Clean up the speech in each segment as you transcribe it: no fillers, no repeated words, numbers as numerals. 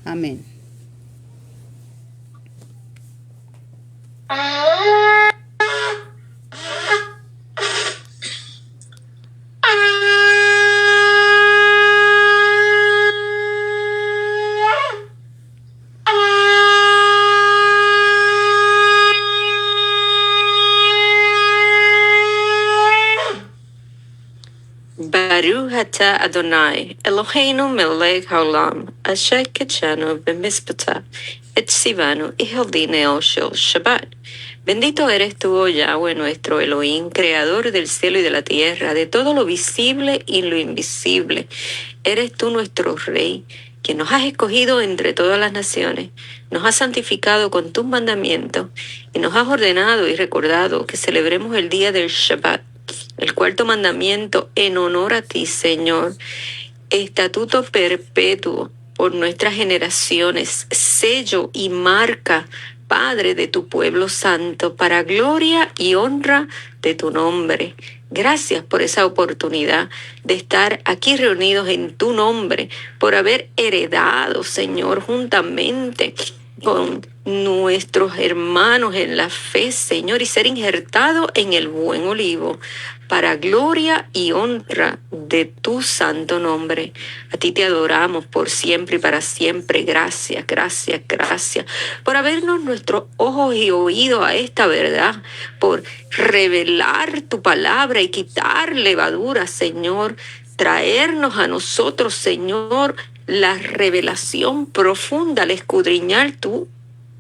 Amén. Baruch atah Adonai, Eloheinu melech haolam, asher kitshanu b'mizpata, et tzivanu y heldineo shel Shabbat. Bendito eres tú, oh Yahweh, nuestro Elohim, creador del cielo y de la tierra, de todo lo visible y lo invisible. Eres tú nuestro Rey, que nos has escogido entre todas las naciones, nos has santificado con tus mandamientos y nos has ordenado y recordado que celebremos el día del Shabbat, el cuarto mandamiento en honor a ti, Señor, estatuto perpetuo por nuestras generaciones, sello y marca, Padre, de tu pueblo santo, para gloria y honra de tu nombre. Gracias por esa oportunidad de estar aquí reunidos en tu nombre, por haber heredado, Señor, juntamente con nuestros hermanos en la fe, Señor, y ser injertado en el buen olivo, para gloria y honra de tu santo nombre. A ti te adoramos por siempre y para siempre. Gracias, gracias, gracias por habernos nuestros ojos y oídos a esta verdad, por revelar tu palabra y quitar levadura, Señor, traernos a nosotros, Señor, la revelación profunda al escudriñar tu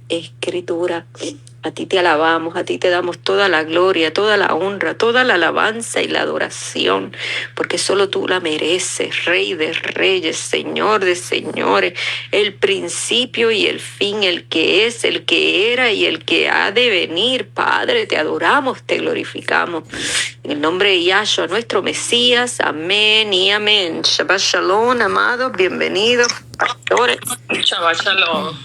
escritura. A ti te alabamos, a ti te damos toda la gloria, toda la honra, toda la alabanza y la adoración, porque solo tú la mereces, Rey de reyes, Señor de señores, el principio y el fin, el que es, el que era y el que ha de venir. Padre, te adoramos, te glorificamos. En el nombre de Yahshua, nuestro Mesías, amén y amén. Shabbat shalom, amados, bienvenidos, pastores. Shabbat Shalom.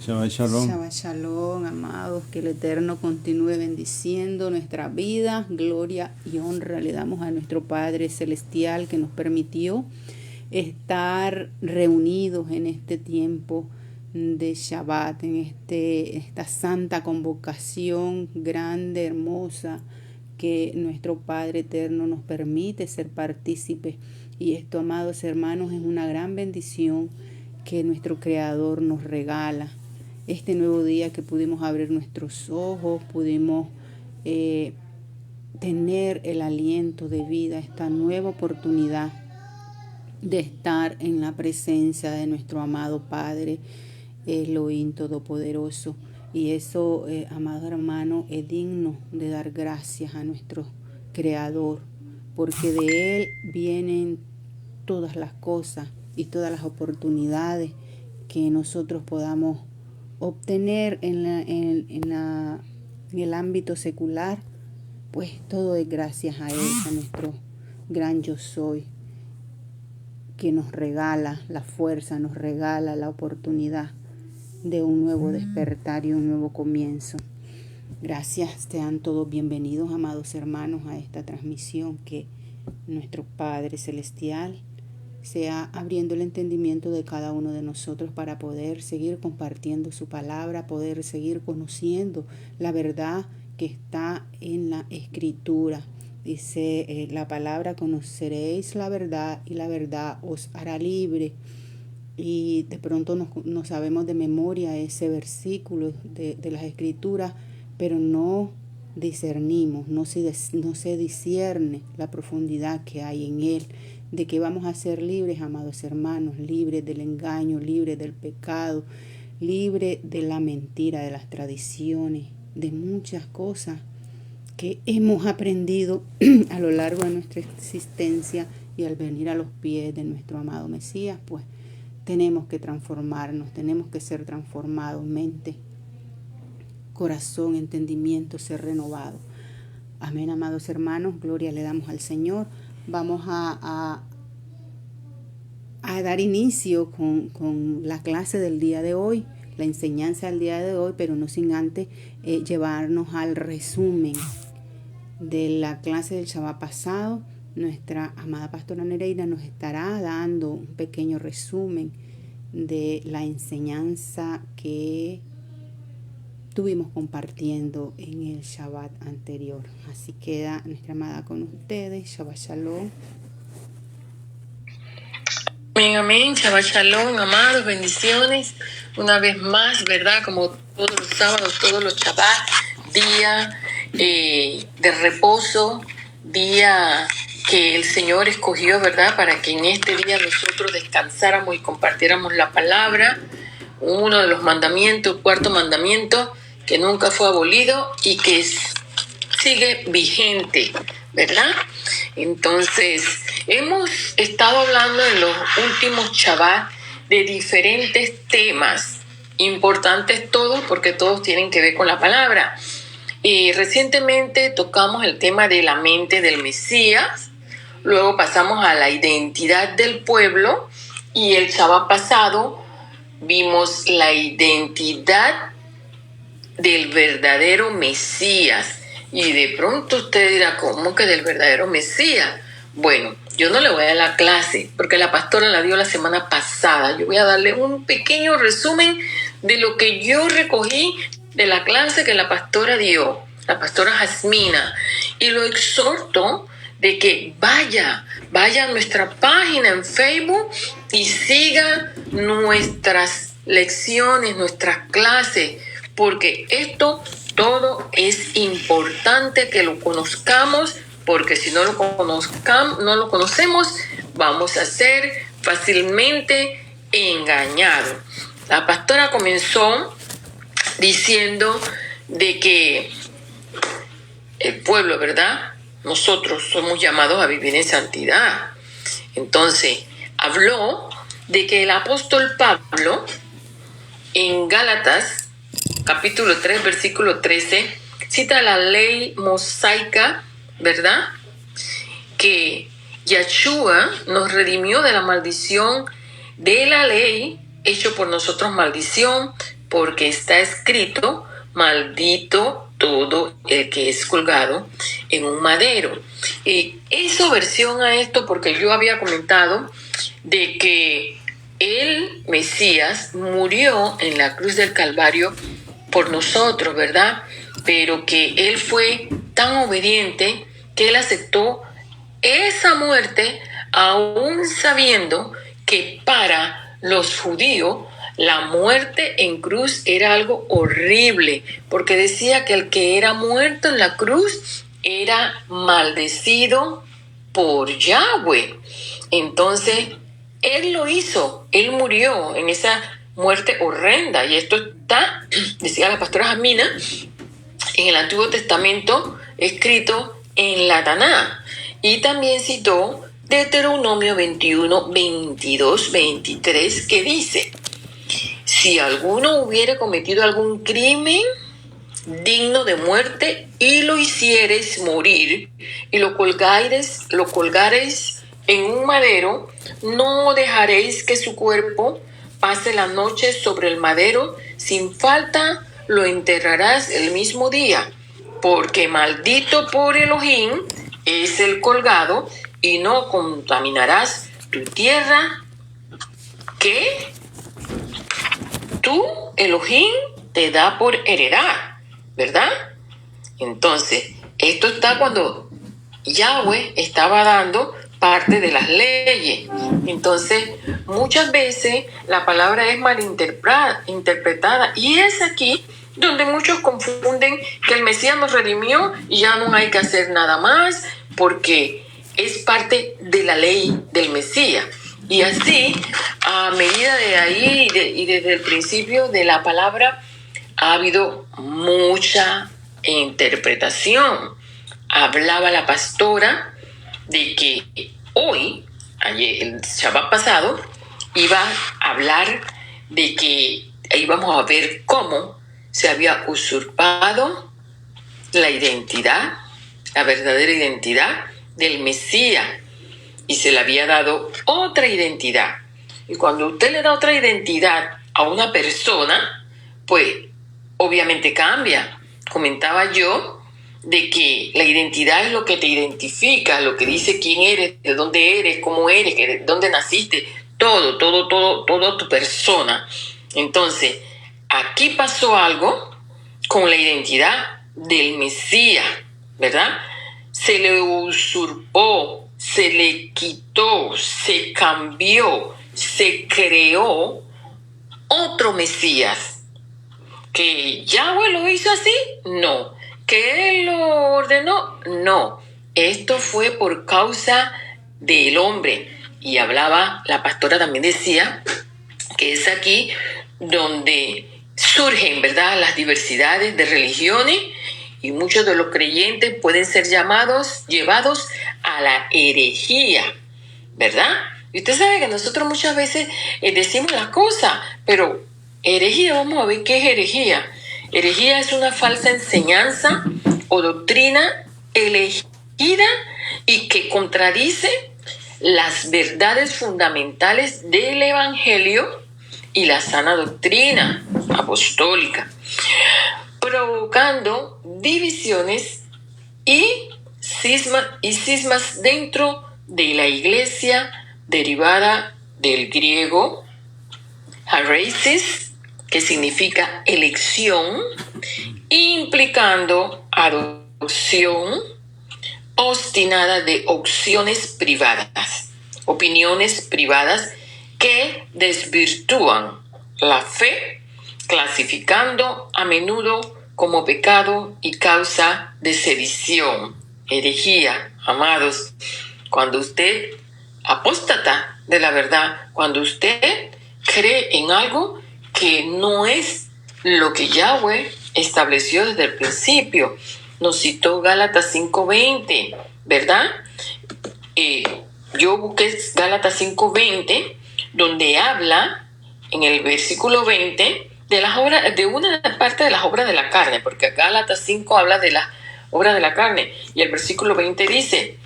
Shabbat Shalom. Shabbat Shalom, amados, que el Eterno continúe bendiciendo nuestra vida, gloria y honra le damos a nuestro Padre Celestial que nos permitió estar reunidos en este tiempo de Shabbat, en esta santa convocación grande, hermosa, que nuestro Padre Eterno nos permite ser partícipes. Y esto, amados hermanos, es una gran bendición que nuestro Creador nos regala. Este nuevo día que pudimos abrir nuestros ojos, pudimos tener el aliento de vida, esta nueva oportunidad de estar en la presencia de nuestro amado Padre Elohim Todopoderoso. Y eso, amado hermano, es digno de dar gracias a nuestro Creador, porque de Él vienen todas las cosas y todas las oportunidades que nosotros podamos obtener en el ámbito secular, pues todo es gracias a Él, a nuestro gran yo soy, que nos regala la fuerza, nos regala la oportunidad de un nuevo despertar y un nuevo comienzo. Gracias, sean todos bienvenidos, amados hermanos, a esta transmisión, que nuestro Padre Celestial sea abriendo el entendimiento de cada uno de nosotros para poder seguir compartiendo su palabra, poder seguir conociendo la verdad que está en la Escritura. Dice la palabra: conoceréis la verdad y la verdad os hará libre. Y de pronto no sabemos de memoria ese versículo de las Escrituras, pero no discernimos, no se discierne la profundidad que hay en él, de que vamos a ser libres, amados hermanos, libres del engaño, libres del pecado, libres de la mentira, de las tradiciones, de muchas cosas que hemos aprendido a lo largo de nuestra existencia, y al venir a los pies de nuestro amado Mesías, pues tenemos que transformarnos, tenemos que ser transformados, mente, corazón, entendimiento, ser renovado. Amén, amados hermanos, gloria le damos al Señor. Vamos a dar inicio con la clase del día de hoy, la enseñanza del día de hoy, pero no sin antes llevarnos al resumen de la clase del Shabbat pasado. Nuestra amada pastora Nereida nos estará dando un pequeño resumen de la enseñanza que estuvimos compartiendo en el Shabbat anterior. Así queda nuestra amada con ustedes. Shabbat Shalom. Amén, amén. Shabbat Shalom, amados, bendiciones. Una vez más, ¿verdad? Como todos los sábados, todos los Shabbat, día de reposo, día que el Señor escogió, ¿verdad? Para que en este día nosotros descansáramos y compartiéramos la palabra. Uno de los mandamientos, el cuarto mandamiento, que nunca fue abolido y que sigue vigente, ¿verdad? Entonces, hemos estado hablando en los últimos Shabbat de diferentes temas, importantes todos porque todos tienen que ver con la palabra. Recientemente tocamos el tema de la mente del Mesías, luego pasamos a la identidad del pueblo y el Shabbat pasado vimos la identidad del verdadero Mesías. Y de pronto usted dirá, ¿cómo que del verdadero Mesías? Bueno, yo no le voy a dar la clase porque la pastora la dio la semana pasada. Yo voy a darle un pequeño resumen de lo que yo recogí de la clase que la pastora dio, la pastora Jasmina. Y lo exhorto de que vaya a nuestra página en Facebook y siga nuestras lecciones, nuestras clases, porque esto todo es importante que lo conozcamos, porque si no lo conocemos, vamos a ser fácilmente engañados. La pastora comenzó diciendo de que el pueblo, ¿verdad? Nosotros somos llamados a vivir en santidad. Entonces, habló de que el apóstol Pablo en Gálatas capítulo 3, versículo 13, cita la ley mosaica, ¿verdad? Que Yahshua nos redimió de la maldición de la ley, hecho por nosotros maldición, porque está escrito, maldito todo el que es colgado en un madero. Y hizo versión a esto porque yo había comentado de que el Mesías murió en la cruz del Calvario por nosotros, ¿verdad? Pero que él fue tan obediente que él aceptó esa muerte aún sabiendo que para los judíos la muerte en cruz era algo horrible, porque decía que el que era muerto en la cruz era maldecido por Yahweh. Entonces, él lo hizo, él murió en esa muerte horrenda, y esto está, decía la pastora Jasmina, en el Antiguo Testamento escrito en la Taná, y también citó Deuteronomio 21, 22, 23, que dice: si alguno hubiere cometido algún crimen digno de muerte y lo hiciereis morir y lo colgareis en un madero, no dejaréis que su cuerpo pase la noche sobre el madero, sin falta lo enterrarás el mismo día, porque maldito por Elohim es el colgado, y no contaminarás tu tierra que tú, Elohim, te da por heredad, ¿verdad? Entonces, esto está cuando Yahweh estaba dando parte de las leyes. Entonces, muchas veces la palabra es malinterpretada, y es aquí donde muchos confunden que el Mesías nos redimió y ya no hay que hacer nada más, porque es parte de la ley del Mesías. Y así, a medida de ahí y desde el principio de la palabra, ha habido mucha interpretación. Hablaba la pastora de que hoy, ayer, el Shabbat pasado, iba a hablar de que íbamos a ver cómo se había usurpado la identidad, la verdadera identidad del Mesías, y se le había dado otra identidad. Y cuando usted le da otra identidad a una persona, pues obviamente cambia. Comentaba yo de que la identidad es lo que te identifica, lo que dice quién eres, de dónde eres, cómo eres, de dónde naciste. toda tu persona. Entonces, aquí pasó algo con la identidad del Mesías, ¿verdad? Se le usurpó, se le quitó, se cambió, se creó otro Mesías. ¿Que Yahweh lo hizo así? No. ¿Que Él lo ordenó? No. Esto fue por causa del hombre. Y hablaba, la pastora también decía, que es aquí donde surgen, ¿verdad?, las diversidades de religiones, y muchos de los creyentes pueden ser llevados a la herejía, ¿verdad? Y usted sabe que nosotros muchas veces decimos las cosas, pero herejía, vamos a ver qué es herejía. Herejía es una falsa enseñanza o doctrina elegida y que contradice las verdades fundamentales del Evangelio y la sana doctrina apostólica, provocando divisiones y cismas dentro de la iglesia, derivada del griego haresis, que significa elección, implicando adopción obstinada de opiniones privadas que desvirtúan la fe, clasificando a menudo como pecado y causa de sedición, herejía. Amados, cuando usted apóstata de la verdad, cuando usted cree en algo que no es lo que Yahweh estableció desde el principio. Nos citó Gálatas 5:20, ¿verdad? Yo busqué Gálatas 5:20, donde habla en el versículo 20 de una parte de las obras de la carne, porque Gálatas 5 habla de las obras de la carne, y el versículo 20 dice: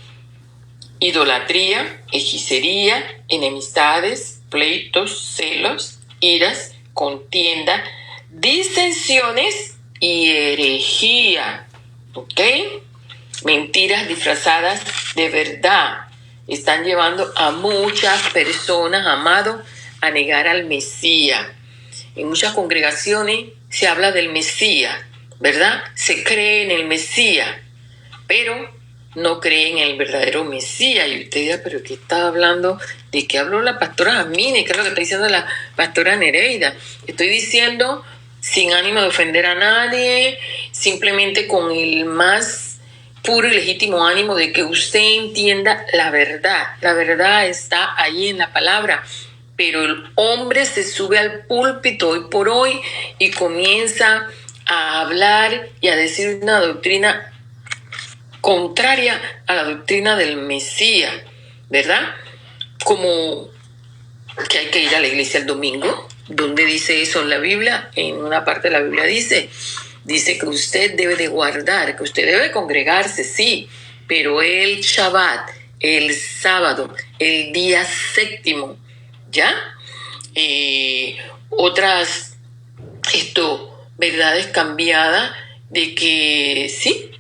idolatría, hechicería, enemistades, pleitos, celos, iras, contienda, disensiones y herejía. ¿Ok? Mentiras disfrazadas de verdad están llevando a muchas personas, amados, a negar al Mesías. En muchas congregaciones se habla del Mesías, ¿verdad? Se cree en el Mesías, pero no creen en el verdadero Mesías. Y usted dirá, ¿pero qué está hablando? ¿De qué habló la pastora Amine? ¿Qué es lo que está diciendo la pastora Nereida? Estoy diciendo, sin ánimo de ofender a nadie, simplemente con el más puro y legítimo ánimo de que usted entienda la verdad. La verdad está ahí en la palabra. Pero el hombre se sube al púlpito hoy por hoy y comienza a hablar y a decir una doctrina contraria a la doctrina del Mesías, ¿verdad? Como que hay que ir a la iglesia el domingo. ¿Dónde dice eso en la Biblia? En una parte de la Biblia dice que usted debe de guardar, que usted debe congregarse, sí, pero el Shabbat, el sábado, el día séptimo, ¿ya? Otras verdades cambiadas de que sí,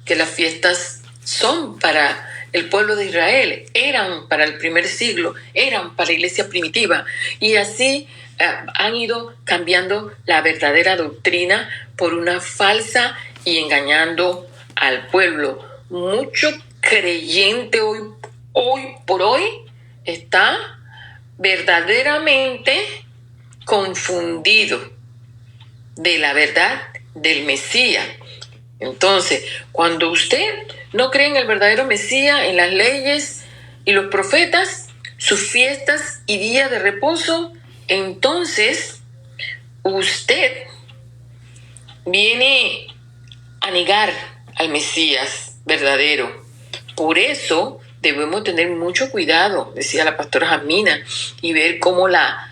que las fiestas son para el pueblo de Israel, eran para el primer siglo, eran para la iglesia primitiva, y así han ido cambiando la verdadera doctrina por una falsa y engañando al pueblo. Mucho creyente hoy por hoy está verdaderamente confundido de la verdad del Mesías. Entonces, cuando usted no cree en el verdadero Mesías, en las leyes y los profetas, sus fiestas y días de reposo, entonces usted viene a negar al Mesías verdadero. Por eso debemos tener mucho cuidado, decía la pastora Jamina, y ver cómo la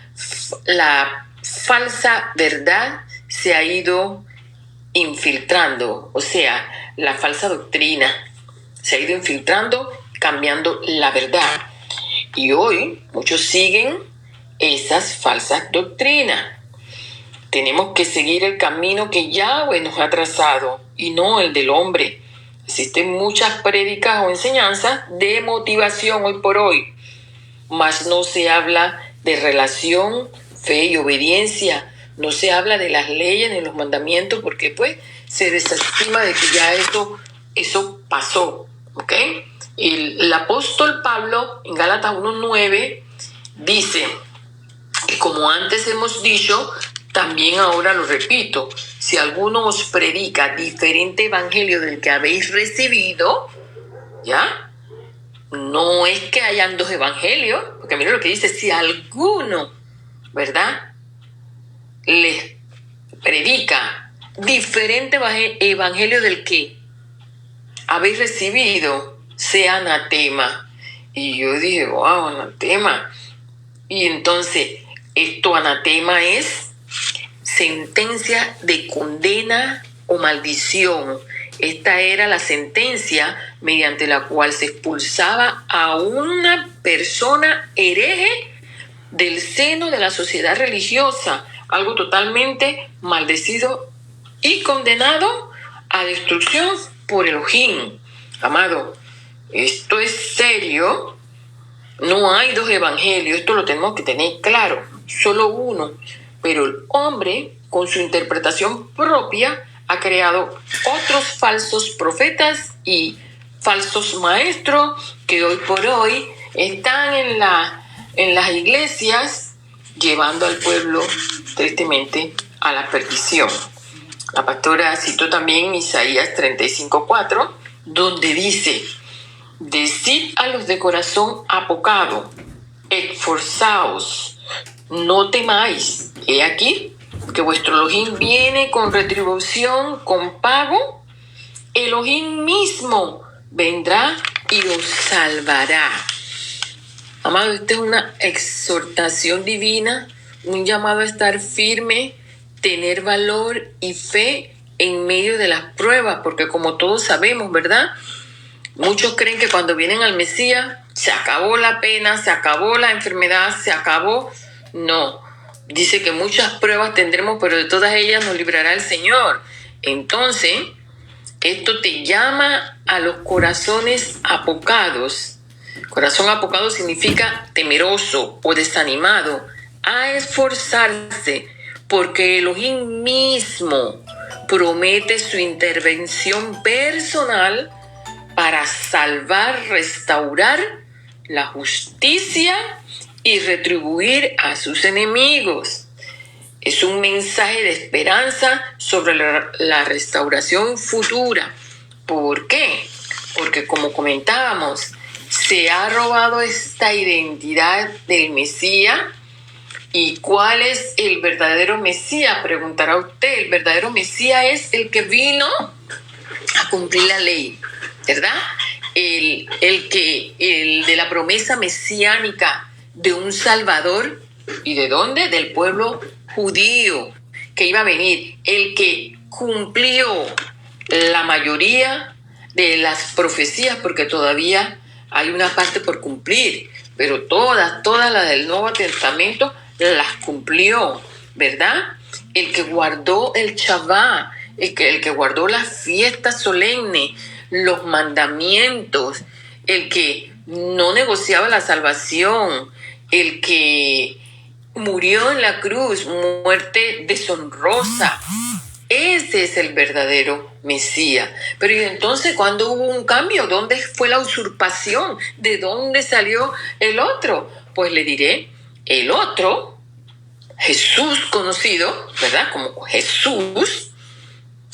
falsa verdad se ha ido infiltrando, o sea, la falsa doctrina se ha ido infiltrando, cambiando la verdad. Y hoy muchos siguen esas falsas doctrinas. Tenemos que seguir el camino que Yahweh nos ha trazado y no el del hombre. Existen muchas prédicas o enseñanzas de motivación hoy por hoy, mas no se habla de relación, fe y obediencia. No se habla de las leyes ni los mandamientos porque pues se desestima de que ya eso pasó, ¿ok? El apóstol Pablo en Gálatas 1:9 dice, y como antes hemos dicho, también ahora lo repito, si alguno os predica diferente evangelio del que habéis recibido, ¿ya? No es que hayan dos evangelios, porque mira lo que dice, si alguno, ¿verdad?, les predica diferente evangelio del que habéis recibido, sea anatema. Y yo dije, wow, anatema. Y entonces, esto anatema es sentencia de condena o maldición. Esta era la sentencia mediante la cual se expulsaba a una persona hereje del seno de la sociedad religiosa, algo totalmente maldecido y condenado a destrucción por Elohim. Amado, esto es serio. No hay dos evangelios, esto lo tenemos que tener claro, solo uno. Pero el hombre, con su interpretación propia, ha creado otros falsos profetas y falsos maestros que hoy por hoy están en las iglesias llevando al pueblo tristemente a la perdición. La pastora citó también Isaías 35:4, donde dice: decid a los de corazón apocado, esforzaos, no temáis. He aquí que vuestro Elohim viene con retribución, con pago. Elohim mismo vendrá y os salvará. Amado, esta es una exhortación divina, un llamado a estar firme, tener valor y fe en medio de las pruebas, porque como todos sabemos, ¿verdad? Muchos creen que cuando vienen al Mesías se acabó la pena, se acabó la enfermedad, se acabó. No, dice que muchas pruebas tendremos, pero de todas ellas nos librará el Señor. Entonces, esto te llama a los corazones apocados. Corazón apocado significa temeroso o desanimado, a esforzarse, porque Elohim mismo promete su intervención personal para salvar, restaurar la justicia y retribuir a sus enemigos. Es un mensaje de esperanza sobre la restauración futura. ¿Por qué? Porque como comentábamos, se ha robado esta identidad del Mesías. ¿Y cuál es el verdadero Mesías? Preguntará usted. El verdadero Mesías es el que vino a cumplir la ley, ¿verdad? El de la promesa mesiánica de un Salvador. ¿Y de dónde? Del pueblo judío que iba a venir. El que cumplió la mayoría de las profecías, porque todavía hay una parte por cumplir, pero todas las del Nuevo Testamento las cumplió, ¿verdad? El que guardó el Shabbat, el que guardó las fiestas solemnes, los mandamientos, el que no negociaba la salvación, el que murió en la cruz, muerte deshonrosa. Ese es el verdadero Mesías. Pero ¿y entonces cuándo hubo un cambio? ¿Dónde fue la usurpación? ¿De dónde salió el otro? Pues le diré, el otro, Jesús conocido, ¿verdad? Como Jesús,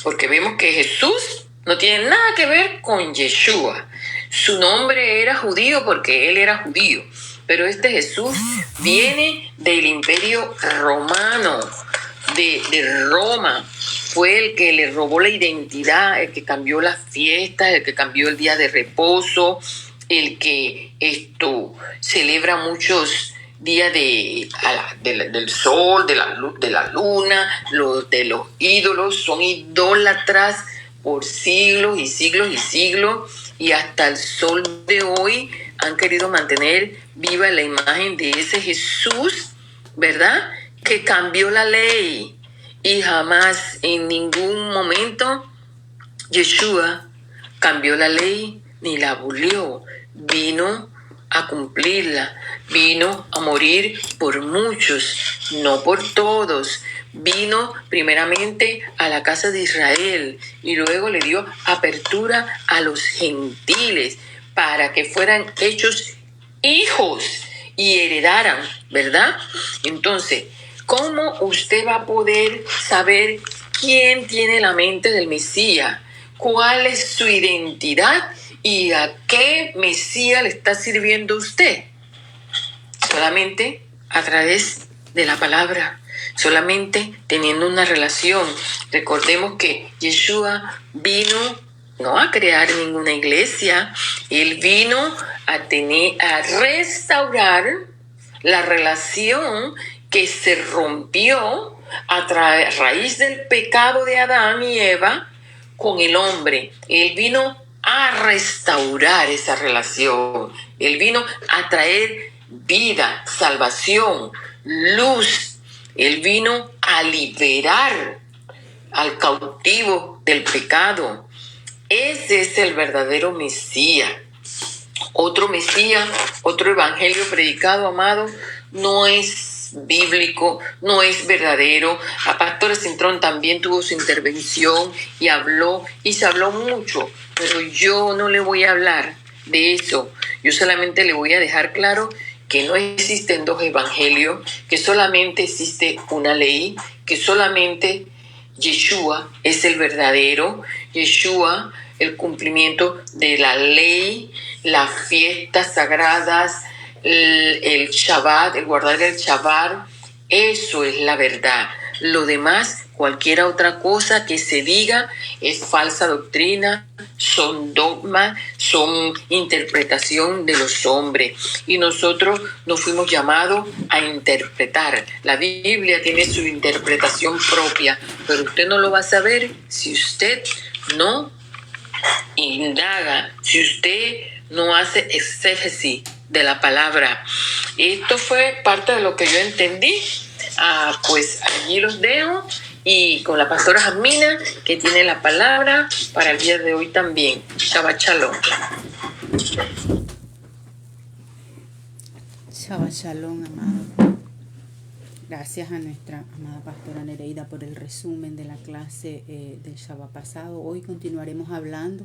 porque vemos que Jesús no tiene nada que ver con Yeshua. Su nombre era judío porque él era judío. Pero este Jesús viene del Imperio Romano, de Roma. Fue el que le robó la identidad, el que cambió las fiestas, el que cambió el día de reposo, el que celebra muchos días del sol, de la luna, de los ídolos, son idólatras por siglos y siglos y siglos, y hasta el sol de hoy han querido mantener viva la imagen de ese Jesús, ¿verdad?, que cambió la ley. Y jamás, en ningún momento, Yeshua cambió la ley ni la abolió. Vino a cumplirla. vino a morir por muchos, no por todos. Vino primeramente a la casa de Israel y luego le dio apertura a los gentiles para que fueran hechos hijos y heredaran, ¿verdad? Entonces, ¿cómo usted va a poder saber quién tiene la mente del Mesías? ¿Cuál es su identidad y a qué Mesías le está sirviendo usted? Solamente a través de la palabra, solamente teniendo una relación. Recordemos que Yeshua vino no a crear ninguna iglesia, él vino a restaurar la relación que se rompió a raíz del pecado de Adán y Eva con el hombre. Él vino a restaurar esa relación. Él vino a traer vida, salvación, luz. Él vino a liberar al cautivo del pecado. Ese es el verdadero Mesías. Otro Mesías, otro evangelio predicado, amado, no es bíblico, no es verdadero. La pastora Cintrón también tuvo su intervención y habló, y se habló mucho, pero yo no le voy a hablar de eso. Yo solamente le voy a dejar claro que no existen dos evangelios, que solamente existe una ley, que solamente Yeshua es el verdadero, Yeshua, el cumplimiento de la ley, las fiestas sagradas, el Shabbat, el guardar el Shabbat, eso es la verdad. Lo demás, cualquier otra cosa que se diga, es falsa doctrina, son dogmas, son interpretación de los hombres. Y nosotros nos fuimos llamados a interpretar. La Biblia tiene su interpretación propia, pero usted no lo va a saber si usted no indaga, si usted no hace exégesis de la palabra. Esto fue parte de lo que yo entendí. Pues allí los dejo y con la pastora Jamina, que tiene la palabra para el día de hoy también. Shabbat Shalom. Shabbat Shalom, amado. Gracias a nuestra amada pastora Nereida por el resumen de la clase del Shabbat pasado. Hoy continuaremos hablando,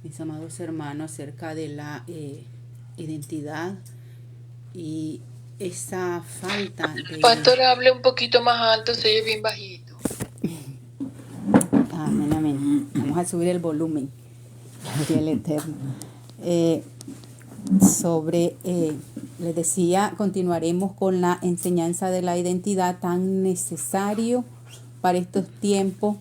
mis amados hermanos, acerca de la identidad y esa falta de... Pastora, hable un poquito más alto, se oye bien bajito. Amén, amén. Vamos a subir el volumen. Gloria al Eterno. Les decía, continuaremos con la enseñanza de la identidad tan necesario para estos tiempos.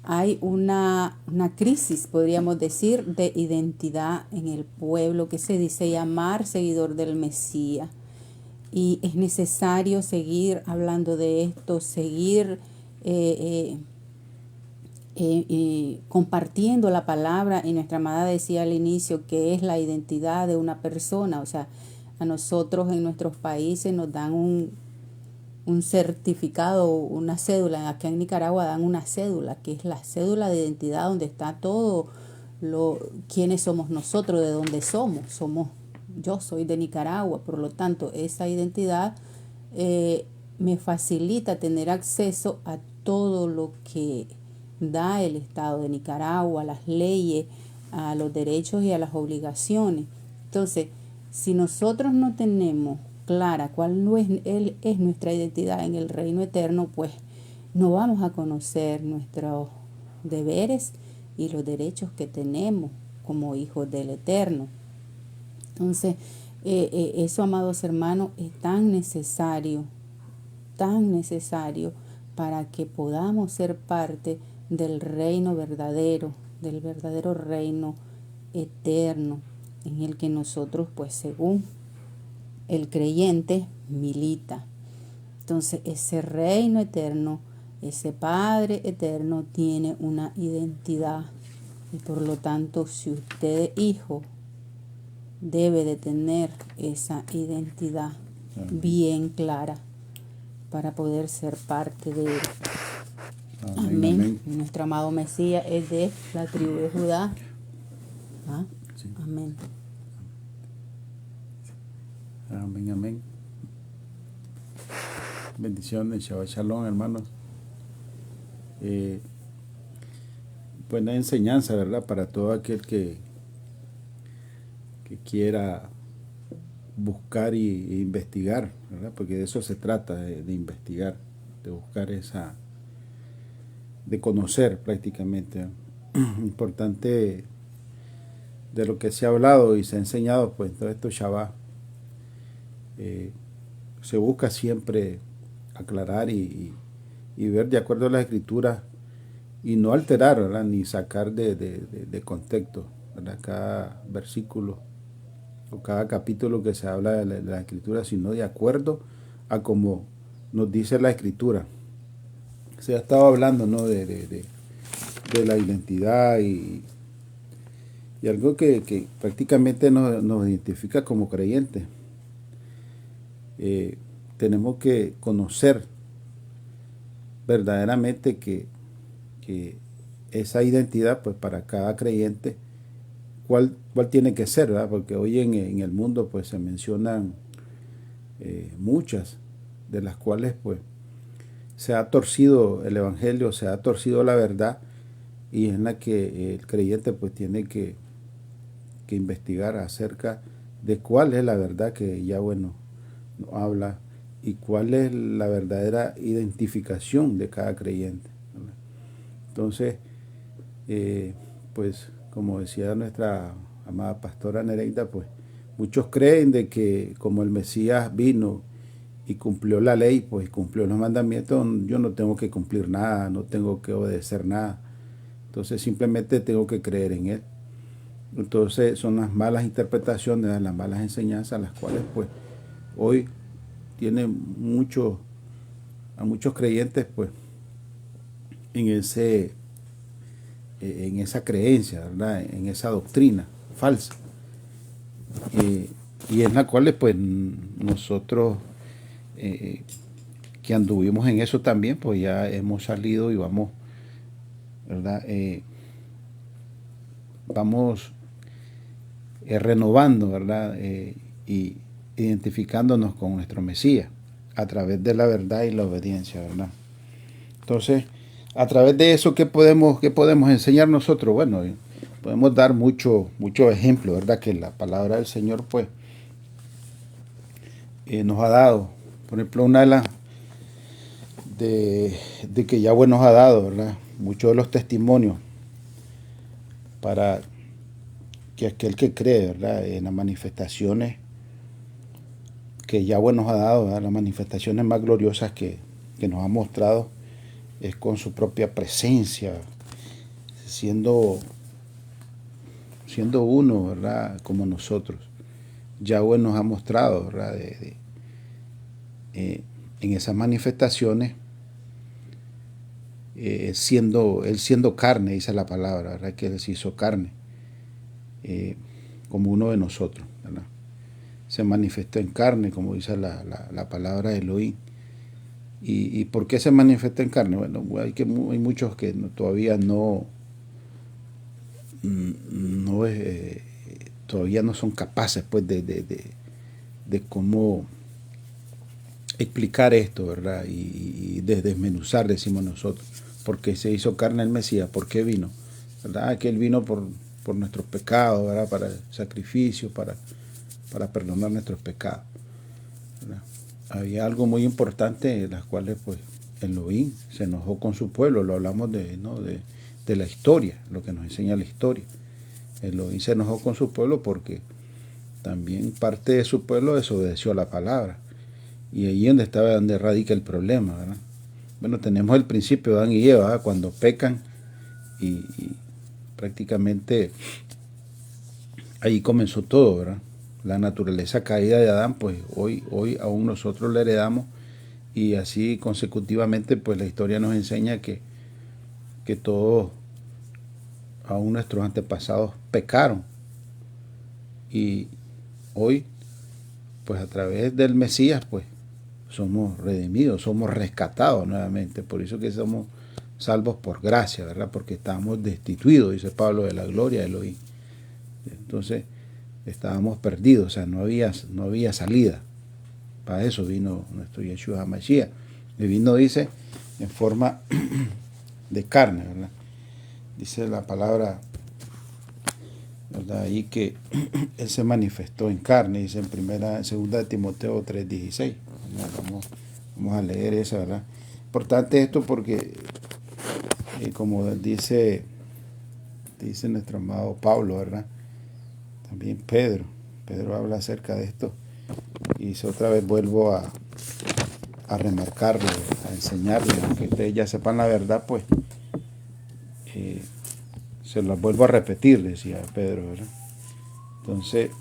Hay una crisis, podríamos decir, de identidad en el pueblo que se dice llamar seguidor del Mesías. Y es necesario seguir hablando de esto, seguir compartiendo la palabra. Y nuestra amada decía al inicio que es la identidad de una persona. O sea, a nosotros en nuestros países nos dan un certificado, una cédula. Acá en Nicaragua dan una cédula, que es la cédula de identidad donde está todo quiénes somos nosotros, de dónde somos. Yo soy de Nicaragua, por lo tanto, esa identidad me facilita tener acceso a todo lo que da el Estado de Nicaragua, a las leyes, a los derechos y a las obligaciones. Entonces, si nosotros no tenemos clara cuál es nuestra identidad en el reino eterno, pues no vamos a conocer nuestros deberes y los derechos que tenemos como hijos del Eterno. Entonces, eso, amados hermanos, es tan necesario para que podamos ser parte del reino verdadero, del verdadero reino eterno, en el que nosotros, pues según el creyente, milita. Entonces, ese reino eterno, ese Padre eterno tiene una identidad, y por lo tanto, si usted es hijo, debe de tener esa identidad bien clara para poder ser parte de él. Amén. Amén. Nuestro amado Mesías es de la tribu de Judá. Sí. Amén. Amén, amén. Bendiciones, Shabbat Shalom, hermanos. Buena enseñanza, ¿verdad? Para todo aquel que quiera buscar e investigar, ¿verdad? Porque de eso se trata, de investigar, de buscar de conocer prácticamente. Importante de lo que se ha hablado y se ha enseñado, pues todo esto Shabbat. Se busca siempre aclarar y ver de acuerdo a las escrituras y no alterar, ¿verdad? Ni sacar de contexto, ¿verdad? Cada versículo o cada capítulo que se habla de la escritura, sino de acuerdo a como nos dice la escritura. Se ha estado hablando, ¿no? de la identidad y algo que prácticamente nos identifica como creyentes. Tenemos que conocer verdaderamente que esa identidad, pues para cada creyente, cuál tiene que ser, ¿verdad? Porque hoy en el mundo pues se mencionan muchas, de las cuales pues se ha torcido el evangelio, se ha torcido la verdad, y es la que el creyente pues tiene que investigar acerca de cuál es la verdad que Yahweh nos habla y cuál es la verdadera identificación de cada creyente, ¿verdad? Entonces, pues como decía nuestra amada pastora Nereida, pues muchos creen de que como el Mesías vino y cumplió la ley, pues cumplió los mandamientos, yo no tengo que cumplir nada, no tengo que obedecer nada, entonces simplemente tengo que creer en Él. Entonces son las malas interpretaciones, las malas enseñanzas, las cuales pues hoy tienen a muchos creyentes pues en esa creencia, ¿verdad? En esa doctrina falsa, y en la cual pues nosotros que anduvimos en eso también, pues ya hemos salido y vamos, ¿verdad? Vamos renovando, ¿verdad? Y identificándonos con nuestro Mesías a través de la verdad y la obediencia, ¿verdad? Entonces, a través de eso, ¿qué podemos enseñar nosotros? Bueno, podemos dar mucho ejemplo, ¿verdad? Que la palabra del Señor, pues, nos ha dado. Por ejemplo, una de las de que Yahweh nos ha dado, ¿verdad? Muchos de los testimonios para que aquel que cree, ¿verdad? En las manifestaciones que Yahweh nos ha dado, ¿verdad? Las manifestaciones más gloriosas que nos ha mostrado es con su propia presencia, siendo uno, ¿verdad? Como nosotros. Yahweh nos ha mostrado, ¿verdad? En esas manifestaciones, él siendo carne, dice la palabra, ¿verdad? Que Él se hizo carne, como uno de nosotros, ¿verdad? Se manifestó en carne, como dice la palabra de Elohim. ¿Y por qué se manifiesta en carne? Bueno, hay muchos que todavía todavía no son capaces pues de cómo explicar esto, ¿verdad? Y de desmenuzar, decimos nosotros, por qué se hizo carne el Mesías, por qué vino, ¿verdad? Que Él vino por nuestros pecados, ¿verdad? Para el sacrificio, para perdonar nuestros pecados, ¿verdad? Había algo muy importante en las cuales pues Elohim se enojó con su pueblo. Lo hablamos de la historia, lo que nos enseña la historia. Elohim se enojó con su pueblo porque también parte de su pueblo desobedeció la palabra, y ahí donde radica el problema, ¿verdad? Bueno, tenemos el principio de Adán y Eva, ¿verdad? Cuando pecan y prácticamente ahí comenzó todo, ¿verdad? La naturaleza caída de Adán, pues hoy aún nosotros la heredamos, y así consecutivamente pues la historia nos enseña que todos, aún nuestros antepasados, pecaron, y hoy pues a través del Mesías pues somos redimidos, somos rescatados nuevamente. Por eso que somos salvos por gracia, ¿verdad? Porque estábamos destituidos, dice Pablo, de la gloria de Elohim. Entonces estábamos perdidos, o sea, no había salida, Para eso vino nuestro Yeshua HaMashiach. Y vino, dice, en forma de carne, ¿verdad? Dice la palabra, ¿verdad? Ahí que Él se manifestó en carne, dice en segunda de Timoteo 3:16. Vamos a leer eso, ¿verdad? Importante esto porque, como dice nuestro amado Pablo, ¿verdad? También Pedro habla acerca de esto. Y otra vez vuelvo a remarcarlo, a enseñarle, aunque ustedes ya sepan la verdad, pues se las vuelvo a repetir, decía Pedro, ¿verdad? Entonces,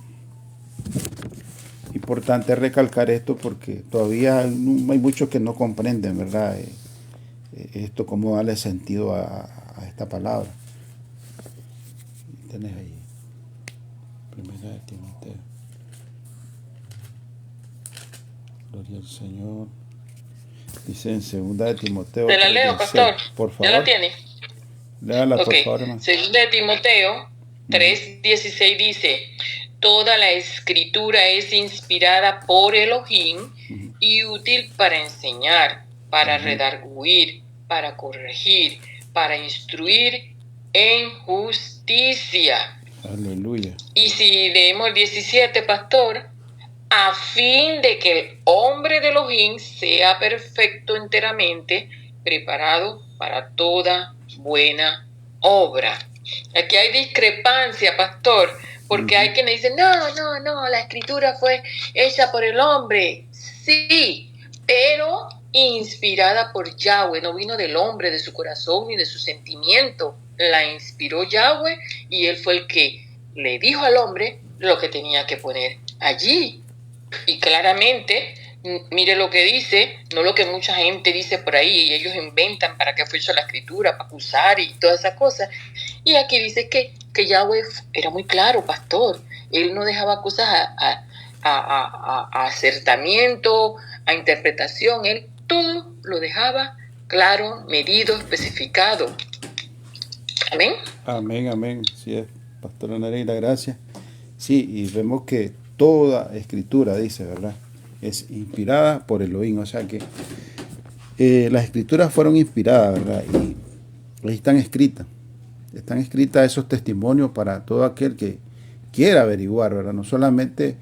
importante recalcar esto porque todavía hay muchos que no comprenden, ¿verdad? Esto, cómo darle sentido a esta palabra. Tenés ahí, primera de Timoteo. Gloria al Señor. Dice en segunda de Timoteo. Te la leo, pastor. Por favor. ¿Ya la tiene? Léala, por favor, hermano. Segunda de Timoteo 3:16 dice: toda la escritura es inspirada por Elohim y útil para enseñar, para redarguir, para corregir, para instruir en justicia. Aleluya. Y si leemos el 17, pastor, a fin de que el hombre de Elohim sea perfecto enteramente, preparado para toda buena obra. Aquí hay discrepancia, pastor, porque hay quienes dicen, no, la escritura fue hecha por el hombre. Sí, pero inspirada por Yahweh, no vino del hombre, de su corazón ni de su sentimiento. La inspiró Yahweh y él fue el que le dijo al hombre lo que tenía que poner allí. Y claramente, mire lo que dice, no lo que mucha gente dice por ahí, y ellos inventan para qué fue hecha la escritura, para acusar y todas esas cosas. Y aquí dice que Yahweh era muy claro, pastor. Él no dejaba cosas a acertamiento, a interpretación. Él todo lo dejaba claro, medido, especificado. Amén. Amén, amén. Sí es, pastora Nereida, gracias. Sí, y vemos que toda escritura, dice, ¿verdad?, es inspirada por Elohim. O sea que las escrituras fueron inspiradas, ¿verdad? Y ahí están escritas esos testimonios para todo aquel que quiera averiguar, ¿verdad? No solamente,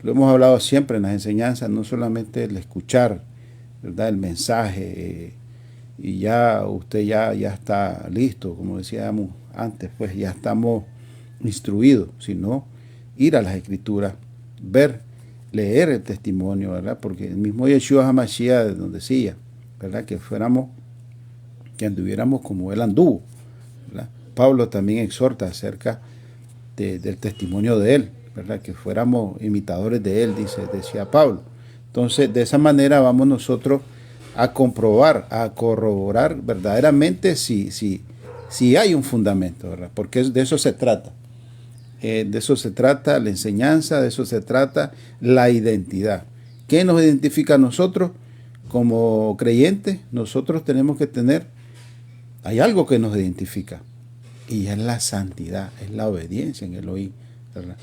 lo hemos hablado siempre en las enseñanzas, no solamente el escuchar, ¿verdad?, el mensaje, y ya usted ya está listo, como decíamos antes, pues ya estamos instruidos, sino ir a las escrituras, leer el testimonio, ¿verdad? Porque el mismo Yeshua HaMashiach nos decía, ¿verdad?, que anduviéramos como él anduvo, ¿verdad? Pablo también exhorta acerca del testimonio de él, ¿verdad?, que fuéramos imitadores de él, decía Pablo. Entonces, de esa manera vamos nosotros a comprobar, a corroborar verdaderamente si hay un fundamento, ¿verdad? Porque de eso se trata. De eso se trata la enseñanza, de eso se trata la identidad. ¿Qué nos identifica a nosotros como creyentes? Nosotros tenemos que hay algo que nos identifica, y es la santidad, es la obediencia en Elohim, ¿verdad?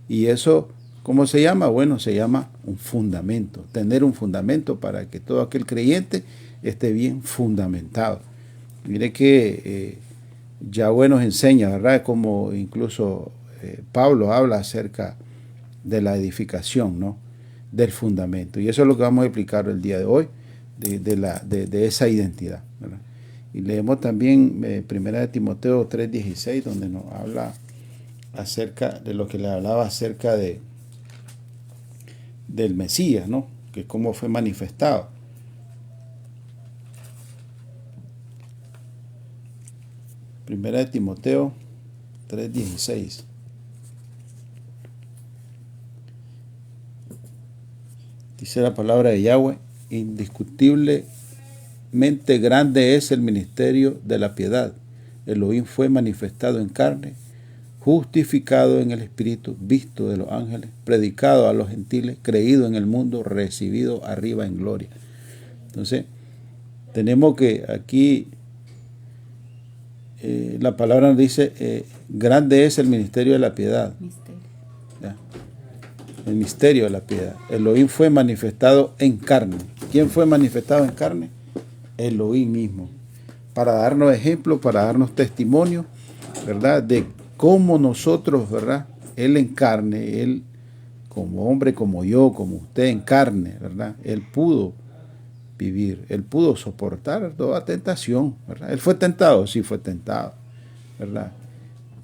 Y eso, ¿cómo se llama? Bueno, se llama un fundamento, tener un fundamento para que todo aquel creyente esté bien fundamentado. Mire que Yahweh nos enseña, ¿verdad?, como incluso Pablo habla acerca de la edificación, ¿no?, del fundamento. Y eso es lo que vamos a explicar el día de hoy, de esa identidad, ¿verdad? Y leemos también primera de Timoteo 3:16, donde nos habla acerca de lo que le hablaba acerca del Mesías, ¿no?, que cómo fue manifestado. Primera de Timoteo 3:16. Dice la palabra de Yahweh: indiscutiblemente grande es el ministerio de la piedad. Elohim fue manifestado en carne, justificado en el Espíritu, visto de los ángeles, predicado a los gentiles, creído en el mundo, recibido arriba en gloria. Entonces, tenemos que aquí la palabra nos dice, grande es el ministerio de la piedad. el misterio de la piedad. Elohim fue manifestado en carne. ¿Quién fue manifestado en carne? Elohim mismo. Para darnos ejemplo, para darnos testimonio, ¿verdad? De cómo nosotros, ¿verdad? Él en carne, Él como hombre, como yo, como usted en carne, ¿verdad? Él pudo vivir, Él pudo soportar toda tentación, ¿verdad? Él fue tentado, sí fue tentado, ¿verdad?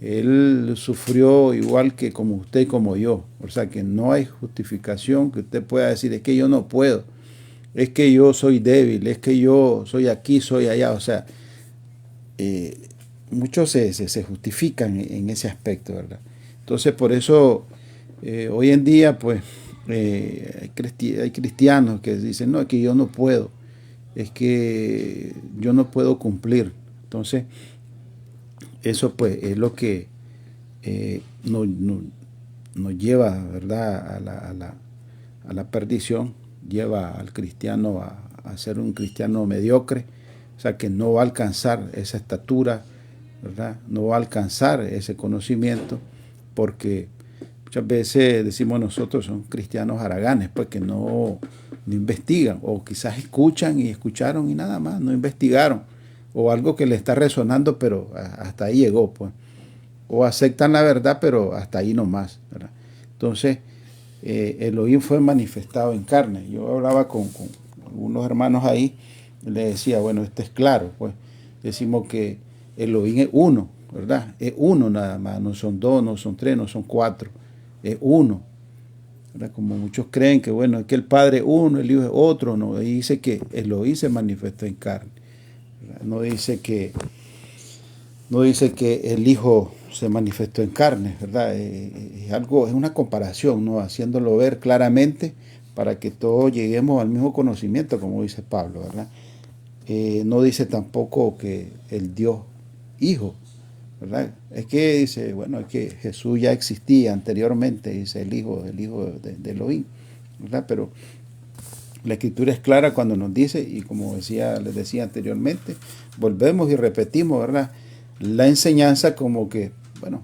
Él sufrió igual que como usted y como yo. O sea que no hay justificación que usted pueda decir, es que yo no puedo, es que yo soy débil, es que yo soy aquí, soy allá. O sea, muchos se justifican en ese aspecto, ¿verdad? Entonces por eso hoy en día pues hay cristianos que dicen, no, es que yo no puedo, es que yo no puedo cumplir. Entonces eso pues es lo que nos lleva, ¿verdad?, a la perdición, lleva al cristiano a ser un cristiano mediocre, o sea que no va a alcanzar esa estatura, ¿verdad? No va a alcanzar ese conocimiento, porque muchas veces decimos nosotros son cristianos haraganes, pues que no investigan, o quizás escuchan y escucharon y nada más, no investigaron, o algo que le está resonando, pero hasta ahí llegó, pues. O aceptan la verdad, pero hasta ahí nomás, ¿verdad? Entonces, Elohim fue manifestado en carne. Yo hablaba con algunos hermanos ahí, les decía, bueno, esto es claro, pues. Decimos que Elohim es uno, ¿verdad? Es uno nada más, no son dos, no son tres, no son cuatro, es uno, ¿verdad? Como muchos creen que, bueno, es que el Padre es uno, el Hijo es otro, no, y dice que Elohim se manifestó en carne, ¿verdad? No dice que el Hijo se manifestó en carne, ¿verdad? Es algo, es una comparación, ¿no? Haciéndolo ver claramente para que todos lleguemos al mismo conocimiento, como dice Pablo, ¿verdad? No dice tampoco que el Dios Hijo, ¿verdad? Es que dice, bueno, es que Jesús ya existía anteriormente, dice el Hijo de Elohim, ¿verdad? Pero la Escritura es clara cuando nos dice, y como les decía anteriormente, volvemos y repetimos, ¿verdad?, la enseñanza como que, bueno,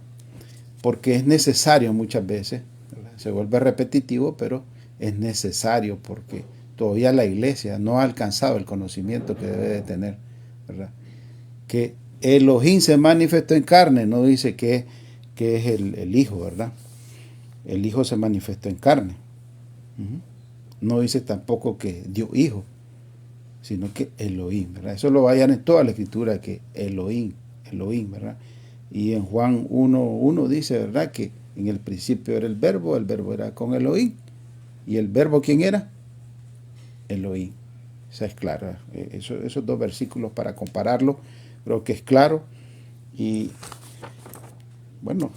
porque es necesario muchas veces, ¿verdad? Se vuelve repetitivo, pero es necesario porque todavía la iglesia no ha alcanzado el conocimiento que debe de tener, ¿verdad? Que Elohim se manifestó en carne, no dice que es el Hijo, ¿verdad? El Hijo se manifestó en carne. No dice tampoco que Dios Hijo, sino que Elohim, ¿verdad? Eso lo vayan en toda la Escritura, que Elohim, ¿verdad? Y en Juan 1:1 dice, ¿verdad?, que en el principio era el verbo era con Elohim. ¿Y el verbo quién era? Elohim. Esa es clara. Esos dos versículos para compararlo, creo que es claro. Y bueno,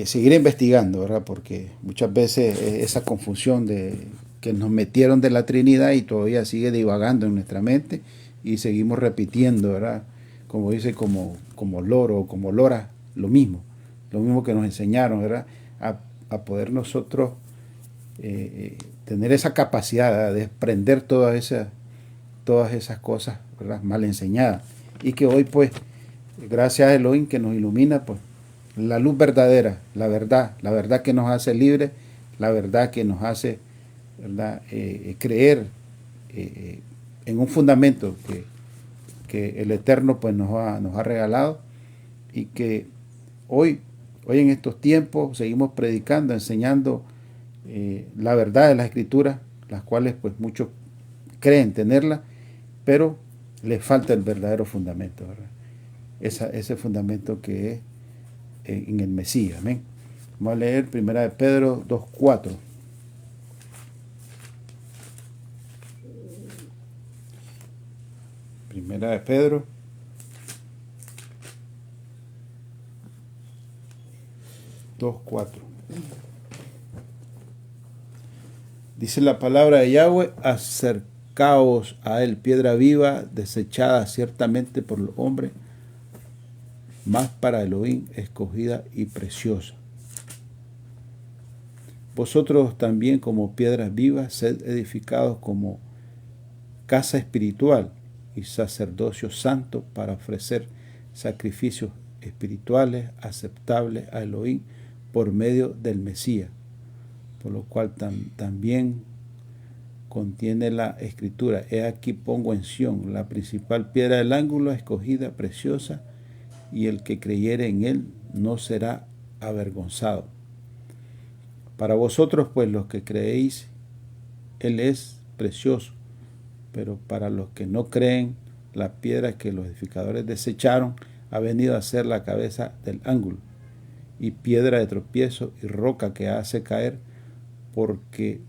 seguir investigando, ¿verdad? Porque muchas veces esa confusión de que nos metieron de la Trinidad y todavía sigue divagando en nuestra mente y seguimos repitiendo, ¿verdad? Como dice, como loro, como lora, lo mismo que nos enseñaron, ¿verdad? A poder nosotros tener esa capacidad, ¿verdad?, de desprender todas esas cosas, ¿verdad?, mal enseñadas. Y que hoy, pues, gracias a Elohim que nos ilumina, pues, la luz verdadera, la verdad que nos hace libres, la verdad que nos hace, ¿verdad?, creer en un fundamento que el Eterno pues nos ha regalado, y que hoy en estos tiempos seguimos predicando, enseñando la verdad de las Escrituras, las cuales pues muchos creen tenerla, pero les falta el verdadero fundamento, ¿verdad? Ese fundamento que es en el Mesías. Amén. Vamos a leer 1 de Pedro 2:4. Primera de Pedro 2:4. Dice la palabra de Yahweh: acercaos a él, piedra viva, desechada ciertamente por los hombres, mas para Elohim escogida y preciosa. Vosotros también, como piedras vivas, sed edificados como casa espiritual y sacerdocio santo, para ofrecer sacrificios espirituales aceptables a Elohim por medio del Mesías, por lo cual también contiene la escritura: he aquí pongo en Sión la principal piedra del ángulo, escogida, preciosa, y el que creyere en él no será avergonzado. Para vosotros, pues, los que creéis, él es precioso, pero para los que no creen, la piedra que los edificadores desecharon ha venido a ser la cabeza del ángulo, y piedra de tropiezo y roca que hace caer, porque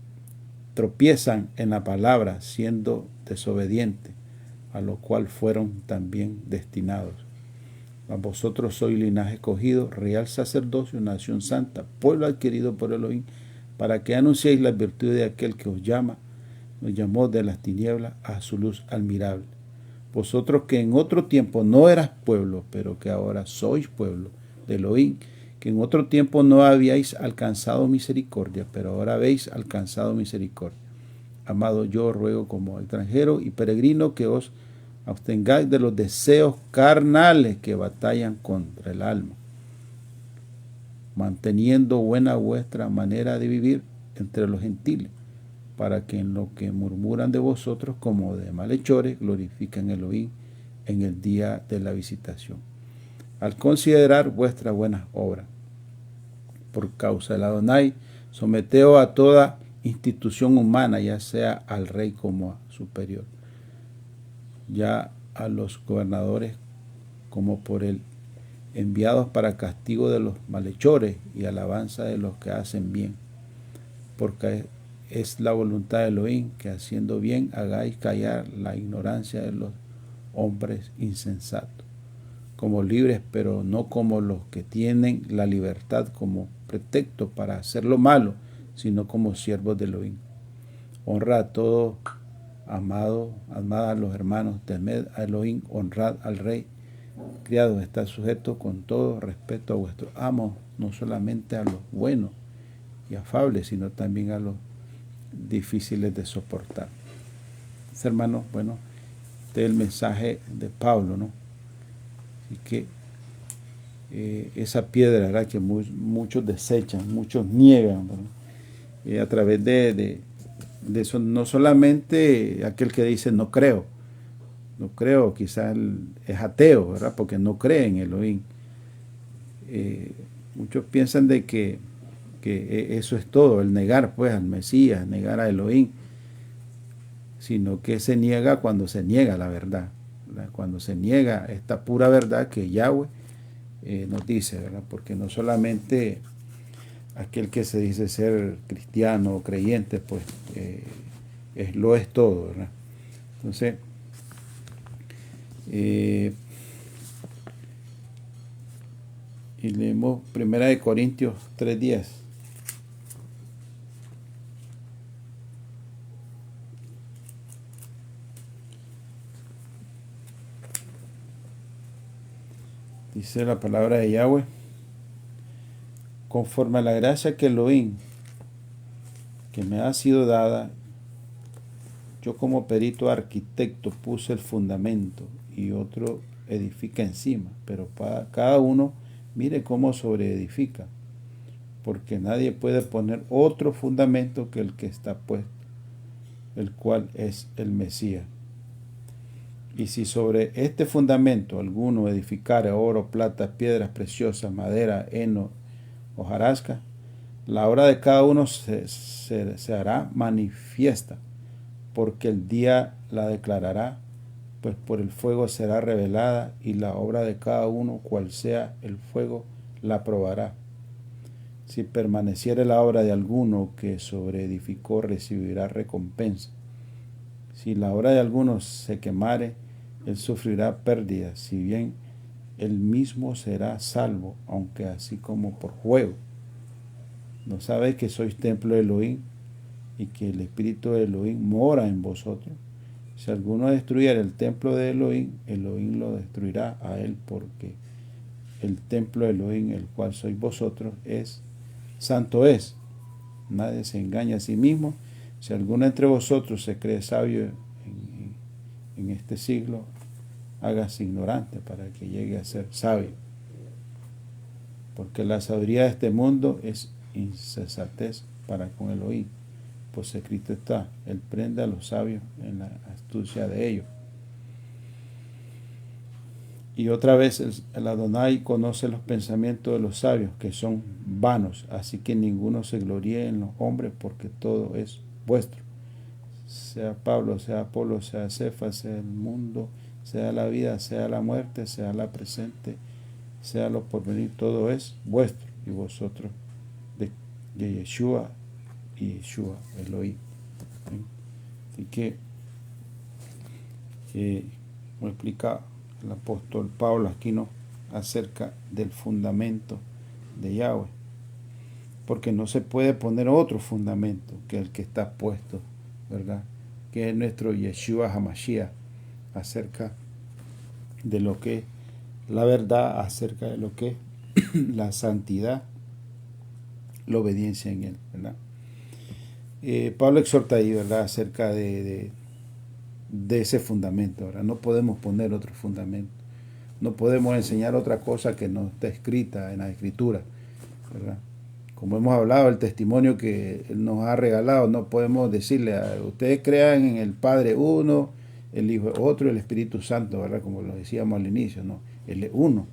tropiezan en la palabra, siendo desobedientes, a lo cual fueron también destinados. Mas vosotros sois linaje escogido, real sacerdocio, nación santa, pueblo adquirido por Elohim, para que anunciéis las virtudes de aquel que os llamó de las tinieblas a su luz admirable. Vosotros que en otro tiempo no eras pueblo, pero que ahora sois pueblo de Elohim, que en otro tiempo no habíais alcanzado misericordia, pero ahora habéis alcanzado misericordia. Amado, yo ruego como extranjero y peregrino que os abstengáis de los deseos carnales que batallan contra el alma, manteniendo buena vuestra manera de vivir entre los gentiles, para que en lo que murmuran de vosotros como de malhechores glorifiquen a Elohim en el día de la visitación, al considerar vuestras buenas obras. Por causa del Adonai, someteos a toda institución humana, ya sea al rey como a superior, ya a los gobernadores como por él, enviados para castigo de los malhechores y alabanza de los que hacen bien, porque es la voluntad de Elohim que haciendo bien hagáis callar la ignorancia de los hombres insensatos, como libres, pero no como los que tienen la libertad como pretexto para hacer lo malo, sino como siervos de Elohim. Honra a todos, amad a los hermanos, temed a Elohim, honrad al rey. Criados, estad sujetos con todo respeto a vuestros amos, no solamente a los buenos y afables, sino también a los difíciles de soportar. Hermanos, bueno, este es el mensaje de Pablo, ¿no? Y que esa piedra, ¿verdad?, que muchos desechan, muchos niegan, a través de eso, no solamente aquel que dice no creo, quizás es ateo, ¿verdad?, porque no cree en Elohim. Muchos piensan de que eso es todo, el negar pues al Mesías, negar a Elohim, sino que se niega cuando se niega la verdad, ¿verdad?, cuando se niega esta pura verdad que Yahweh nos dice, ¿verdad?, porque no solamente aquel que se dice ser cristiano o creyente, pues lo es todo, ¿verdad? Entonces, y leemos 1 Corintios 3:10. Dice la palabra de Yahweh: conforme a la gracia que Elohim, que me ha sido dada, yo como perito arquitecto puse el fundamento y otro edifica encima, pero para cada uno mire cómo sobreedifica, porque nadie puede poner otro fundamento que el que está puesto, el cual es el Mesías. Y si sobre este fundamento alguno edificare oro, plata, piedras preciosas, madera, heno, hojarasca, la obra de cada uno se hará manifiesta, porque el día la declarará, pues por el fuego será revelada, y la obra de cada uno, cual sea el fuego, la probará. Si permaneciere la obra de alguno que sobreedificó, recibirá recompensa. Si la obra de alguno se quemare, él sufrirá pérdida, si bien él mismo será salvo, aunque así como por fuego. ¿No sabéis que sois templo de Elohim y que el Espíritu de Elohim mora en vosotros? Si alguno destruyera el templo de Elohim, Elohim lo destruirá a él, porque el templo de Elohim, el cual sois vosotros, santo es. Nadie se engaña a sí mismo. Si alguno entre vosotros se cree sabio en este siglo, hágase ignorante para que llegue a ser sabio. Porque la sabiduría de este mundo es insensatez para con Elohim. Pues escrito está, Él prende a los sabios en la astucia de ellos. Y otra vez el Adonai conoce los pensamientos de los sabios, que son vanos, así que ninguno se gloríe en los hombres, porque todo es vuestro. Sea Pablo, sea Apolo, sea Cefas, sea el mundo, sea la vida, sea la muerte, sea la presente, sea lo porvenir, todo es vuestro, y vosotros de Yeshua y Yeshua Elohim. Así que, como explica el apóstol Pablo aquí, ¿no?, acerca del fundamento de Yahweh, porque no se puede poner otro fundamento que el que está puesto, ¿verdad?, que es nuestro Yeshua HaMashiach, acerca de lo que es la verdad, acerca de lo que es la santidad, la obediencia en él, ¿verdad? Pablo exhorta ahí, ¿verdad?, acerca de ese fundamento, ¿verdad? No podemos poner otro fundamento, no podemos enseñar otra cosa que no está escrita en la Escritura, ¿verdad? Como hemos hablado, el testimonio que Él nos ha regalado, no podemos decirle a ustedes crean en el Padre uno, el Hijo otro, el Espíritu Santo, ¿verdad? Como lo decíamos al inicio, ¿no? Él es uno,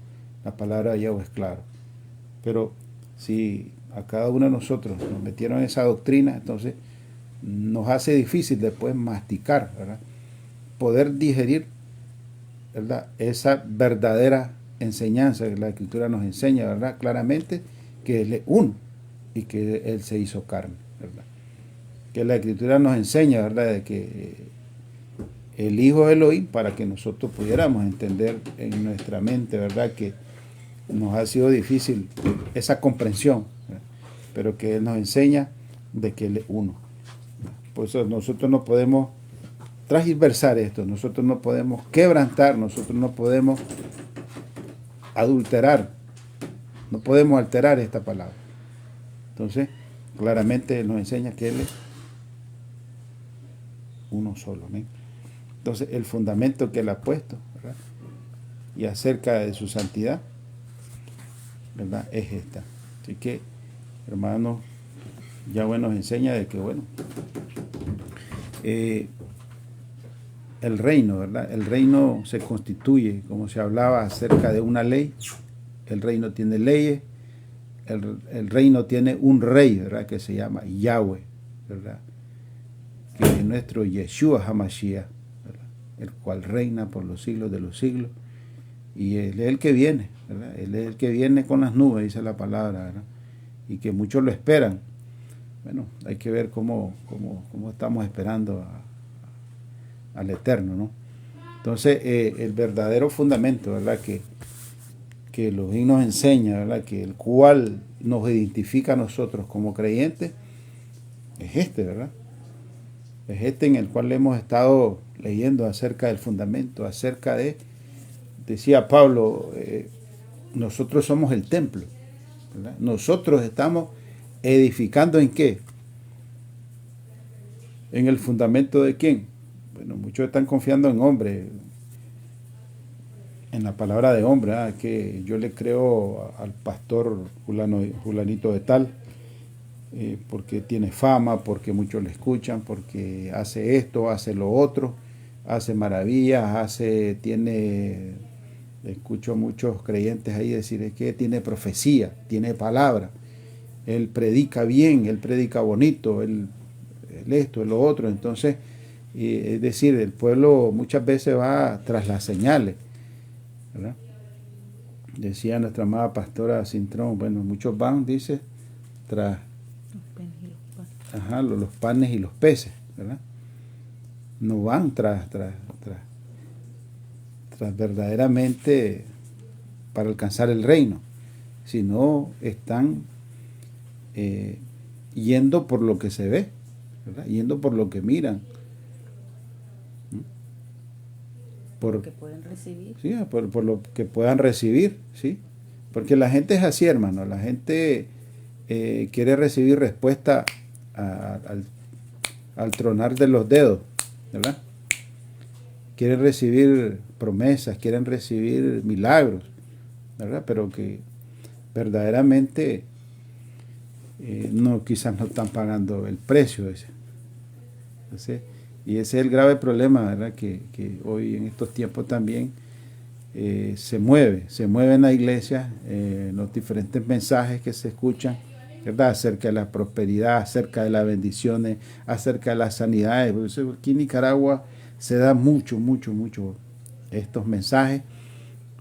la palabra de Yahweh es claro. Pero si a cada uno de nosotros nos metieron en esa doctrina, entonces nos hace difícil después masticar, ¿verdad?, poder digerir, ¿verdad?, esa verdadera enseñanza que la Escritura nos enseña, ¿verdad?, claramente, que Él es uno y que Él se hizo carne, ¿verdad? Que la Escritura nos enseña, ¿verdad?, de que el Hijo es Elohim, para que nosotros pudiéramos entender en nuestra mente, ¿verdad?, que nos ha sido difícil esa comprensión, ¿verdad?, pero que Él nos enseña de que Él es uno. Por eso nosotros no podemos transversar esto, nosotros no podemos quebrantar, nosotros no podemos adulterar, no podemos alterar esta palabra. Entonces, claramente nos enseña que Él es uno solo, ¿no? Entonces, el fundamento que Él ha puesto, ¿verdad?, y acerca de su santidad, ¿verdad?, es esta. Así que, hermanos, Yahweh nos enseña de que, bueno, el reino, ¿verdad?, el reino se constituye, como se hablaba acerca de una ley. El reino tiene leyes, el reino tiene un rey, ¿verdad?, que se llama Yahweh, ¿verdad?, que es nuestro Yeshua HaMashiach, ¿verdad?, el cual reina por los siglos de los siglos, y Él es el que viene, ¿verdad?, Él es el que viene con las nubes, dice la palabra, ¿verdad?, y que muchos lo esperan. Bueno, hay que ver cómo estamos esperando al Eterno, ¿no? Entonces, el verdadero fundamento, ¿verdad?, que Elohim nos enseña, ¿verdad?, que el cual nos identifica a nosotros como creyentes, es este, ¿verdad? Es este en el cual hemos estado leyendo acerca del fundamento, acerca de, decía Pablo, nosotros somos el templo, ¿verdad? Nosotros estamos edificando ¿en qué? ¿En el fundamento de quién? Bueno, muchos están confiando en hombres, en la palabra de hombre, que yo le creo al pastor Julanito de tal, porque tiene fama, porque muchos le escuchan, porque hace esto, hace lo otro, hace maravillas, escucho a muchos creyentes ahí decir, es que tiene profecía, tiene palabra, él predica bien, él predica bonito, él esto, él lo otro. Entonces, es decir, el pueblo muchas veces va tras las señales, ¿verdad? Decía nuestra amada pastora Cintrón, bueno, muchos van, dice, tras los panes y los peces, ¿verdad? No van tras verdaderamente para alcanzar el reino, sino están yendo por lo que se ve, ¿verdad?, yendo por lo que miran, por lo que pueden recibir, sí, por lo que puedan recibir, sí, porque la gente es así, hermano, la gente quiere recibir respuesta al tronar de los dedos, ¿verdad? Quieren recibir promesas, quieren recibir milagros, ¿verdad? Pero que verdaderamente quizás no están pagando el precio ese. Entonces, y ese es el grave problema, ¿verdad? Que hoy en estos tiempos también se mueve en la iglesia los diferentes mensajes que se escuchan, ¿verdad? Acerca de la prosperidad, acerca de las bendiciones, acerca de las sanidades. Por eso aquí en Nicaragua se da mucho estos mensajes,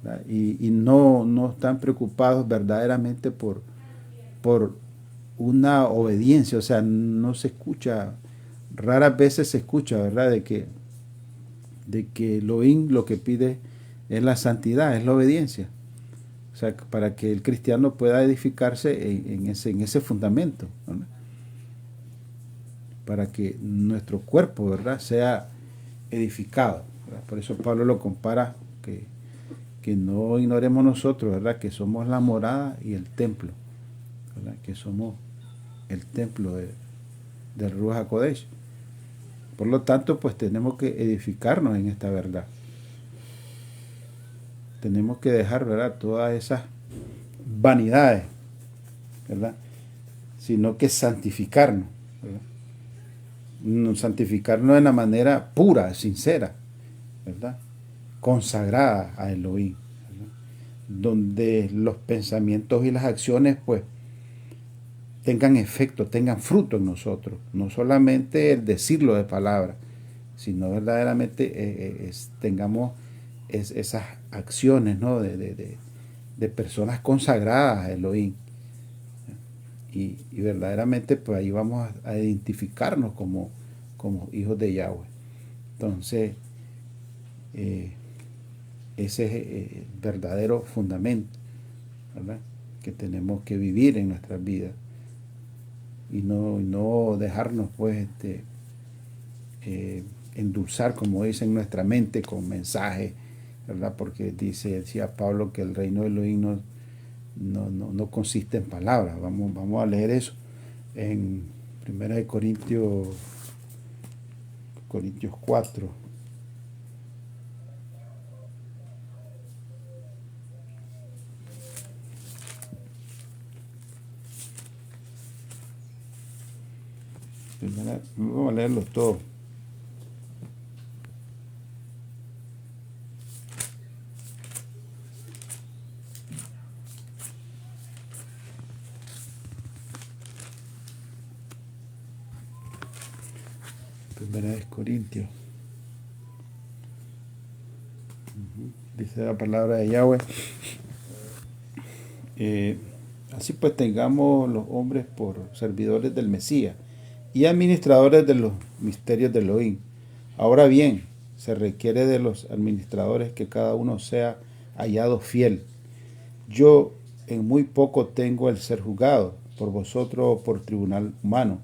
¿verdad? Y no están preocupados verdaderamente por una obediencia. O sea, no se escucha, raras veces se escucha, ¿verdad? De que Elohim lo que pide es la santidad, es la obediencia. O sea, para que el cristiano pueda edificarse en ese fundamento, ¿verdad? Para que nuestro cuerpo, ¿verdad?, sea edificado, ¿verdad? Por eso Pablo lo compara, que no ignoremos nosotros, ¿verdad?, que somos la morada y el templo, ¿verdad?, que somos el templo del Ruach HaKodesh. Por lo tanto, pues tenemos que edificarnos en esta verdad. Tenemos que dejar, ¿verdad?, todas esas vanidades, ¿verdad?, sino que santificarnos, ¿verdad? Santificarnos de una manera pura, sincera, ¿verdad?, consagrada a Elohim, ¿verdad?, donde los pensamientos y las acciones, pues, tengan efecto, tengan fruto en nosotros. No solamente el decirlo de palabra, sino verdaderamente tengamos esas acciones, ¿no?, de personas consagradas a Elohim. Y verdaderamente pues ahí vamos a identificarnos como hijos de Yahweh. Entonces, ese es el verdadero fundamento, ¿verdad?, que tenemos que vivir en nuestras vidas. Y no dejarnos pues endulzar, como dice, en nuestra mente con mensajes, ¿verdad? Porque decía Pablo que el reino de Elohim no consiste en palabras. Vamos a leer eso en 1 Corintios 4. Vamos a leerlos todos. Primera de Corintios. Dice la palabra de Yahweh. Así pues tengamos los hombres por servidores del Mesías y administradores de los misterios de Elohim. Ahora bien, se requiere de los administradores que cada uno sea hallado fiel. Yo en muy poco tengo el ser juzgado por vosotros o por tribunal humano,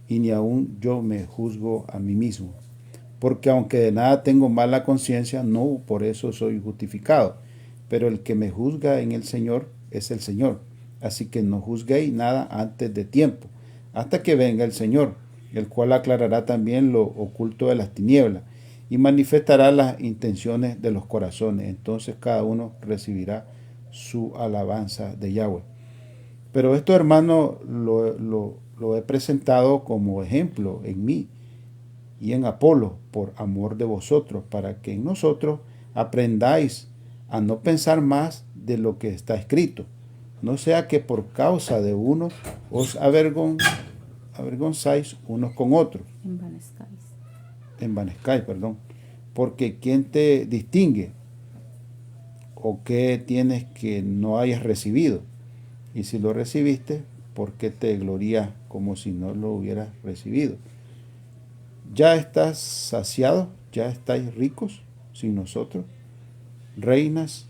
y ni aun yo me juzgo a mí mismo, porque aunque de nada tengo mala conciencia, no por eso soy justificado, pero el que me juzga en el Señor es el Señor. Así que no juzguéis nada antes de tiempo, hasta que venga el Señor, el cual aclarará también lo oculto de las tinieblas y manifestará las intenciones de los corazones. Entonces cada uno recibirá su alabanza de Yahweh. Pero esto, hermano, lo he presentado como ejemplo en mí y en Apolo, por amor de vosotros, para que en nosotros aprendáis a no pensar más de lo que está escrito, no sea que por causa de uno os avergonzáis unos con otros. Envanezcáis, perdón. Porque ¿quién te distingue? ¿O qué tienes que no hayas recibido? Y si lo recibiste, ¿por qué te glorías como si no lo hubieras recibido? ¿Ya estás saciado? ¿Ya estáis ricos sin nosotros? Reináis,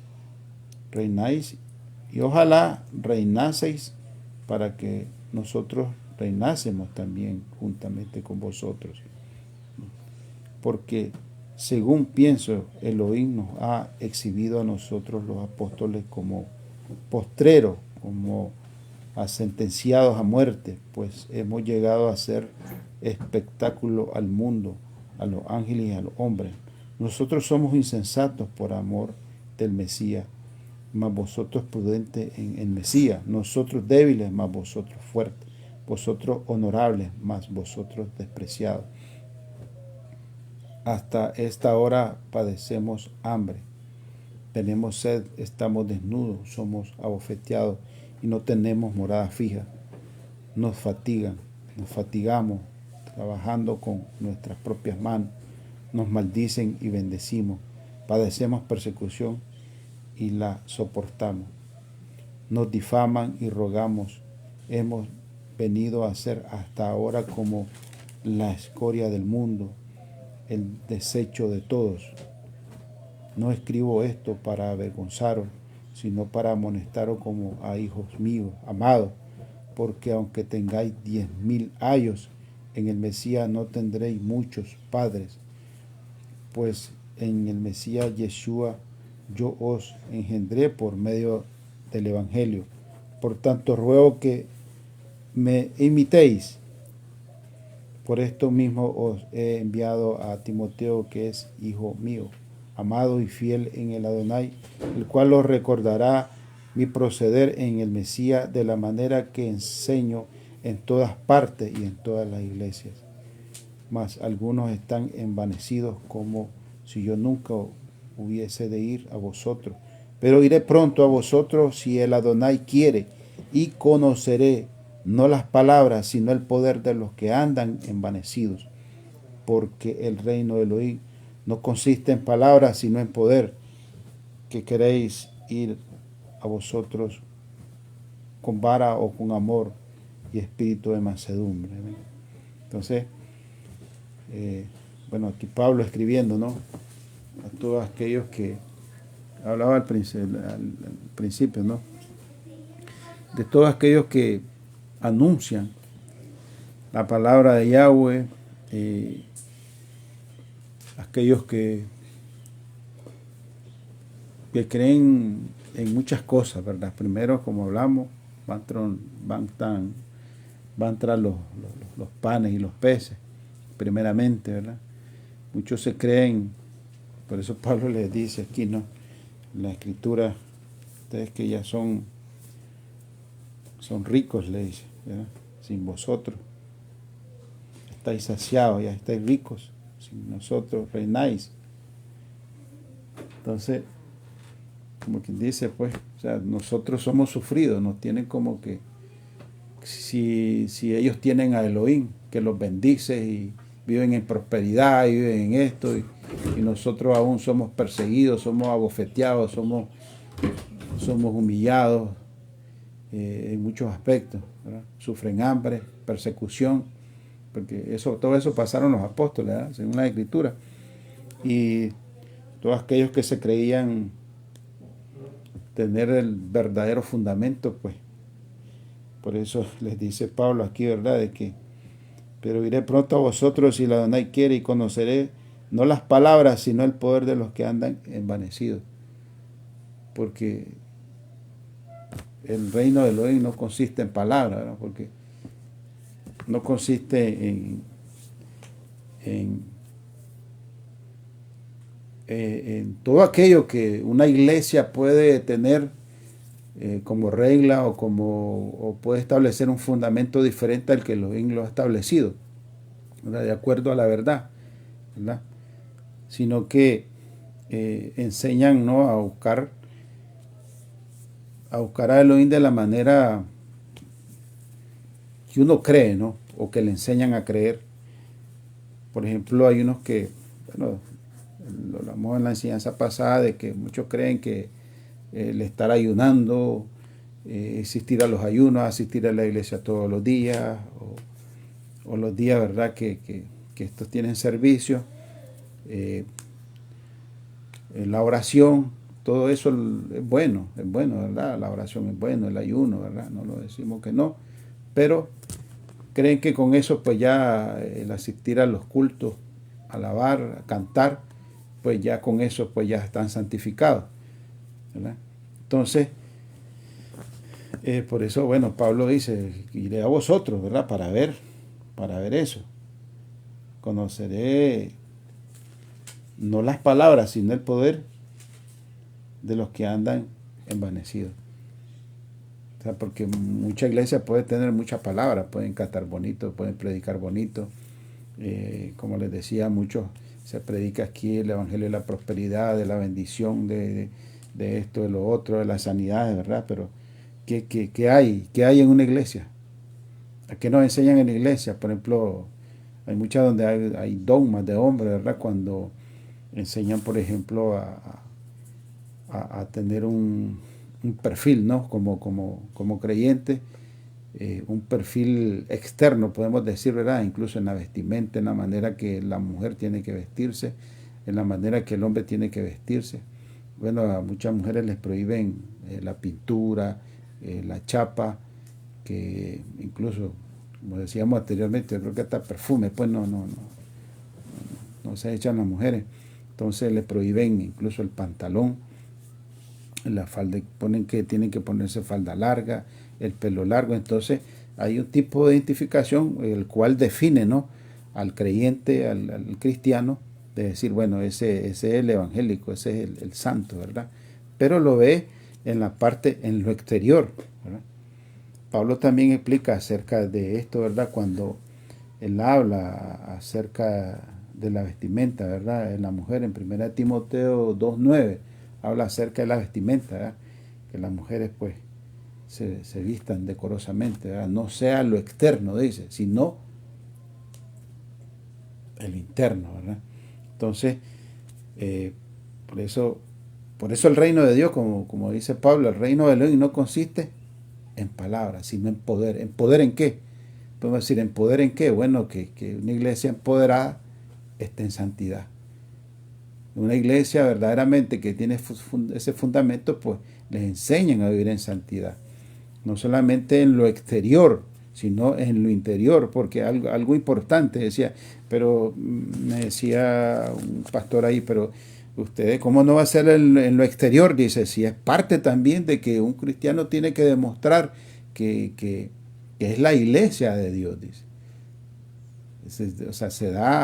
y ojalá reinaseis para que nosotros reinásemos también juntamente con vosotros. Porque según pienso, Elohim nos ha exhibido a nosotros los apóstoles como postreros, como a sentenciados a muerte, pues hemos llegado a ser espectáculo al mundo, a los ángeles y a los hombres. Nosotros somos insensatos por amor del Mesías, mas vosotros prudentes en el Mesías, nosotros débiles, mas vosotros fuertes, vosotros honorables, mas vosotros despreciados. Hasta esta hora padecemos hambre, tenemos sed, estamos desnudos, somos abofeteados y no tenemos morada fija. Nos fatigamos trabajando con nuestras propias manos, nos maldicen y bendecimos, padecemos persecución y la soportamos. Nos difaman y rogamos, hemos venido a ser hasta ahora como la escoria del mundo, el desecho de todos. No escribo esto para avergonzaros, sino para amonestaros como a hijos míos, amados, porque aunque tengáis 10,000 años, en el Mesías no tendréis muchos padres, pues en el Mesías Yeshua yo os engendré por medio del Evangelio. Por tanto, ruego que me imitéis. Por esto mismo os he enviado a Timoteo, que es hijo mío, amado y fiel en el Adonai, el cual os recordará mi proceder en el Mesías de la manera que enseño en todas partes y en todas las iglesias. Mas algunos están envanecidos, como si yo nunca hubiese de ir a vosotros. Pero iré pronto a vosotros si el Adonai quiere, y conoceré no las palabras, sino el poder de los que andan envanecidos. Porque el reino de Elohim no consiste en palabras, sino en poder, que queréis ir a vosotros con vara o con amor y espíritu de mansedumbre. Entonces, bueno, aquí Pablo escribiendo, ¿no?, a todos aquellos que hablaba al principio, ¿no?, de todos aquellos que anuncian la palabra de Yahweh, aquellos que creen en muchas cosas, ¿verdad? Primero, como hablamos, van tras los panes y los peces, primeramente, ¿verdad? Muchos se creen, por eso Pablo les dice aquí, ¿no?, en la escritura, ustedes que ya son ricos, le dice, ¿verdad?, sin vosotros estáis saciados, ya estáis ricos, sin nosotros reináis. Entonces, como quien dice, pues, o sea, nosotros somos sufridos, nos tienen como que si ellos tienen a Elohim que los bendice y viven en prosperidad y viven en esto, y nosotros aún somos perseguidos, somos abofeteados, somos humillados en muchos aspectos, ¿verdad? Sufren hambre, persecución, porque todo eso pasaron los apóstoles, ¿verdad?, según la Escritura. Y todos aquellos que se creían tener el verdadero fundamento, pues, por eso les dice Pablo aquí, ¿verdad?, de que, pero iré pronto a vosotros si la Adonai quiere, y conoceré no las palabras, sino el poder de los que andan envanecidos. Porque el reino de Elohim no consiste en palabras, ¿verdad?, porque no consiste en todo aquello que una iglesia puede tener como regla o puede establecer un fundamento diferente al que Elohim lo ha establecido, ¿verdad?, de acuerdo a la verdad, ¿verdad?, sino que enseñan, ¿no?, a buscar a Elohim de la manera que uno cree, ¿no?, o que le enseñan a creer. Por ejemplo, hay unos que, bueno, lo hablamos en la enseñanza pasada, de que muchos creen que el estar ayunando, asistir a los ayunos, asistir a la iglesia todos los días, o los días, ¿verdad?, que estos tienen servicio, la oración, todo eso es bueno, ¿verdad? La oración es bueno, el ayuno, ¿verdad? No lo decimos que no, pero creen que con eso, pues ya el asistir a los cultos, alabar, cantar, pues ya con eso, pues ya están santificados, ¿verdad? Entonces, por eso, bueno, Pablo dice, iré a vosotros, ¿verdad?, para ver eso. Conoceré no las palabras, sino el poder de los que andan envanecido. O sea, porque mucha iglesia puede tener muchas palabras, pueden cantar bonito, pueden predicar bonito. Como les decía, muchos se predica aquí el evangelio de la prosperidad, de la bendición, de esto, de lo otro, de la sanidad, ¿verdad? Pero ¿qué hay? ¿Qué hay en una iglesia? ¿A qué nos enseñan en la iglesia? Por ejemplo, hay muchas donde hay dogmas de hombres, ¿verdad? Cuando enseñan, por ejemplo, a tener un perfil, ¿no? Como creyente, un perfil externo, podemos decir, ¿verdad? Incluso en la vestimenta, en la manera que la mujer tiene que vestirse, en la manera que el hombre tiene que vestirse. Bueno, a muchas mujeres les prohíben la pintura, la chapa, que incluso, como decíamos anteriormente, yo creo que hasta perfume, pues no se echan las mujeres. Entonces le prohíben incluso el pantalón, la falda, ponen que tienen que ponerse falda larga, el pelo largo. Entonces hay un tipo de identificación el cual define, ¿no?, al creyente, al cristiano, de decir, bueno, ese es el evangélico, ese es el santo, ¿verdad? Pero lo ve en la parte, en lo exterior, ¿verdad? Pablo también explica acerca de esto, ¿verdad? Cuando él habla acerca de la vestimenta, ¿verdad? En la mujer, en 1 Timoteo 2:9, habla acerca de la vestimenta, ¿verdad? Que las mujeres, pues, se vistan decorosamente, ¿verdad? No sea lo externo, dice, sino el interno, ¿verdad? Entonces, por eso el reino de Dios, como dice Pablo, el reino de Dios no consiste en palabras, sino en poder. ¿En poder en qué? Podemos decir, ¿en poder en qué? Bueno, que una iglesia empoderada esté en santidad. Una iglesia verdaderamente que tiene ese fundamento, pues les enseñan a vivir en santidad. No solamente en lo exterior, sino en lo interior, porque algo importante decía, pero me decía un pastor ahí, pero ustedes, ¿cómo no va a ser en lo exterior? Dice, si es parte también de que un cristiano tiene que demostrar que es la iglesia de Dios, dice. O sea, se da